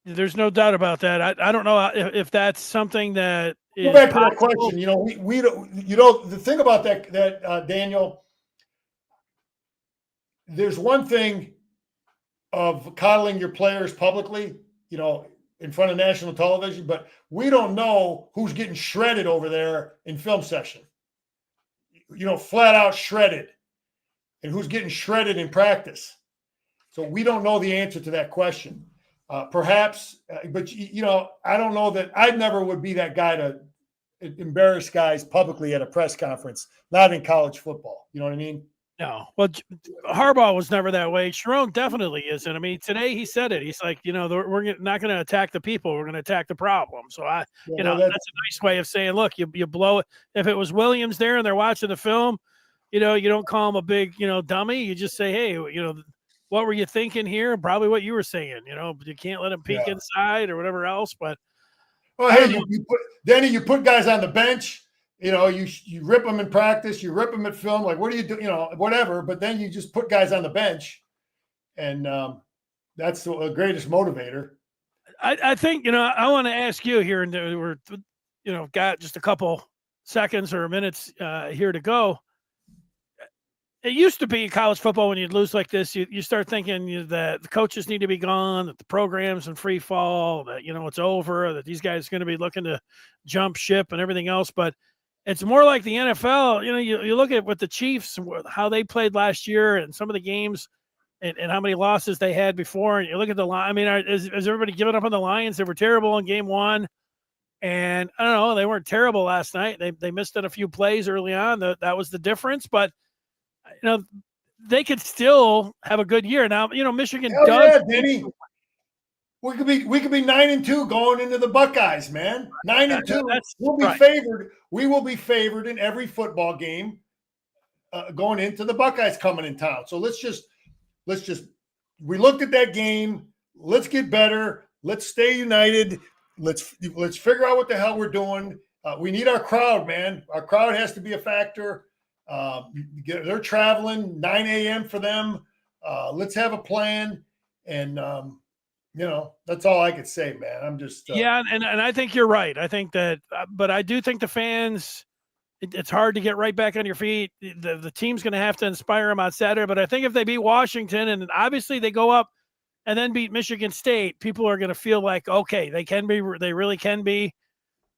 There's no doubt about that. I don't know if that's something that is go back to that question. We don't. The thing about that Daniel, there's one thing of coddling your players publicly, in front of national television, but we don't know who's getting shredded over there in film session. Flat out shredded. And who's getting shredded in practice. So we don't know the answer to that question. Perhaps, but I don't know that I never would be that guy to embarrass guys publicly at a press conference, not in college football. You know what I mean? No. Well, Harbaugh was never that way. Sharon definitely isn't. I mean, today he said it. He's like, we're not going to attack the people. We're going to attack the problem. So that's a nice way of saying, look, you blow it. If it was Williams there and they're watching the film, you don't call him a big, dummy. You just say, hey, what were you thinking here? Probably what you were saying. You can't let him peek inside or whatever else. But hey, you put guys on the bench. You rip them in practice. You rip them at film. Like, what do you do? Whatever. But then you just put guys on the bench, and that's the greatest motivator. I think I want to ask you here, and we're got just a couple seconds or minutes here to go. It used to be in college football when you'd lose like this, you start thinking that the coaches need to be gone, that the program's in free fall, that, it's over, that these guys are going to be looking to jump ship and everything else. But it's more like the NFL. You look at what the Chiefs, how they played last year and some of the games and how many losses they had before. And you look at the line. I mean, is everybody giving up on the Lions? They were terrible in game one. And I don't know, they weren't terrible last night. They missed it a few plays early on. That was the difference. But they could still have a good year. Now, Michigan does. Yeah, Denny. We could be 9-2 going into the Buckeyes, man. 9-2. We'll be favored. We will be favored in every football game going into the Buckeyes coming in town. So let's just. We looked at that game. Let's get better. Let's stay united. Let's figure out what the hell we're doing. We need our crowd, man. Our crowd has to be a factor. They're traveling 9 a.m. for them. Let's have a plan. And, that's all I could say, man. I'm just. Yeah. And I think you're right. I think that, but I do think the fans, it's hard to get right back on your feet. The team's going to have to inspire them on Saturday. But I think if they beat Washington and obviously they go up and then beat Michigan State, people are going to feel like, okay, they really can be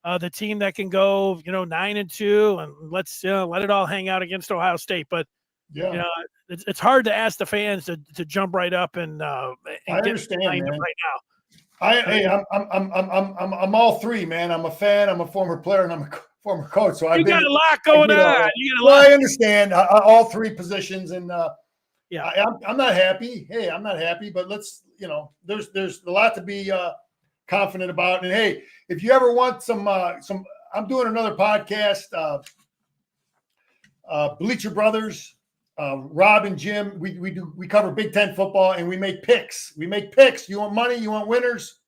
the team that can go, 9-2, and let's let it all hang out against Ohio State. But Yeah. You know, it's hard to ask the fans to jump right up and I get understand, behind them man. right now. I'm all three, man. I'm a fan, I'm a former player, and I'm a former coach. So You got a lot going on. You got a well, lot. I understand all three positions, and Yeah. I'm not happy. Hey, I'm not happy, but let's, there's a lot to be confident about. And hey, if you ever want some, I'm doing another podcast, Bleacher Brothers, Rob and Jim. We cover Big Ten football, and we make picks. You want money? You want winners?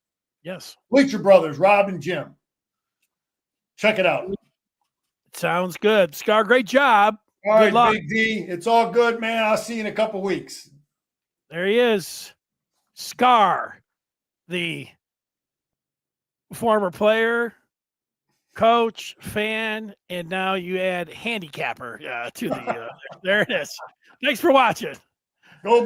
Yes. Bleacher Brothers, Rob and Jim. Check it out. Sounds good. Scar, great job. All good right, luck. Big D. It's all good, man. I'll see you in a couple weeks. There he is. Scar, the former player, coach, fan, and now you add handicapper to the there it is. Thanks for watching. Go Blue.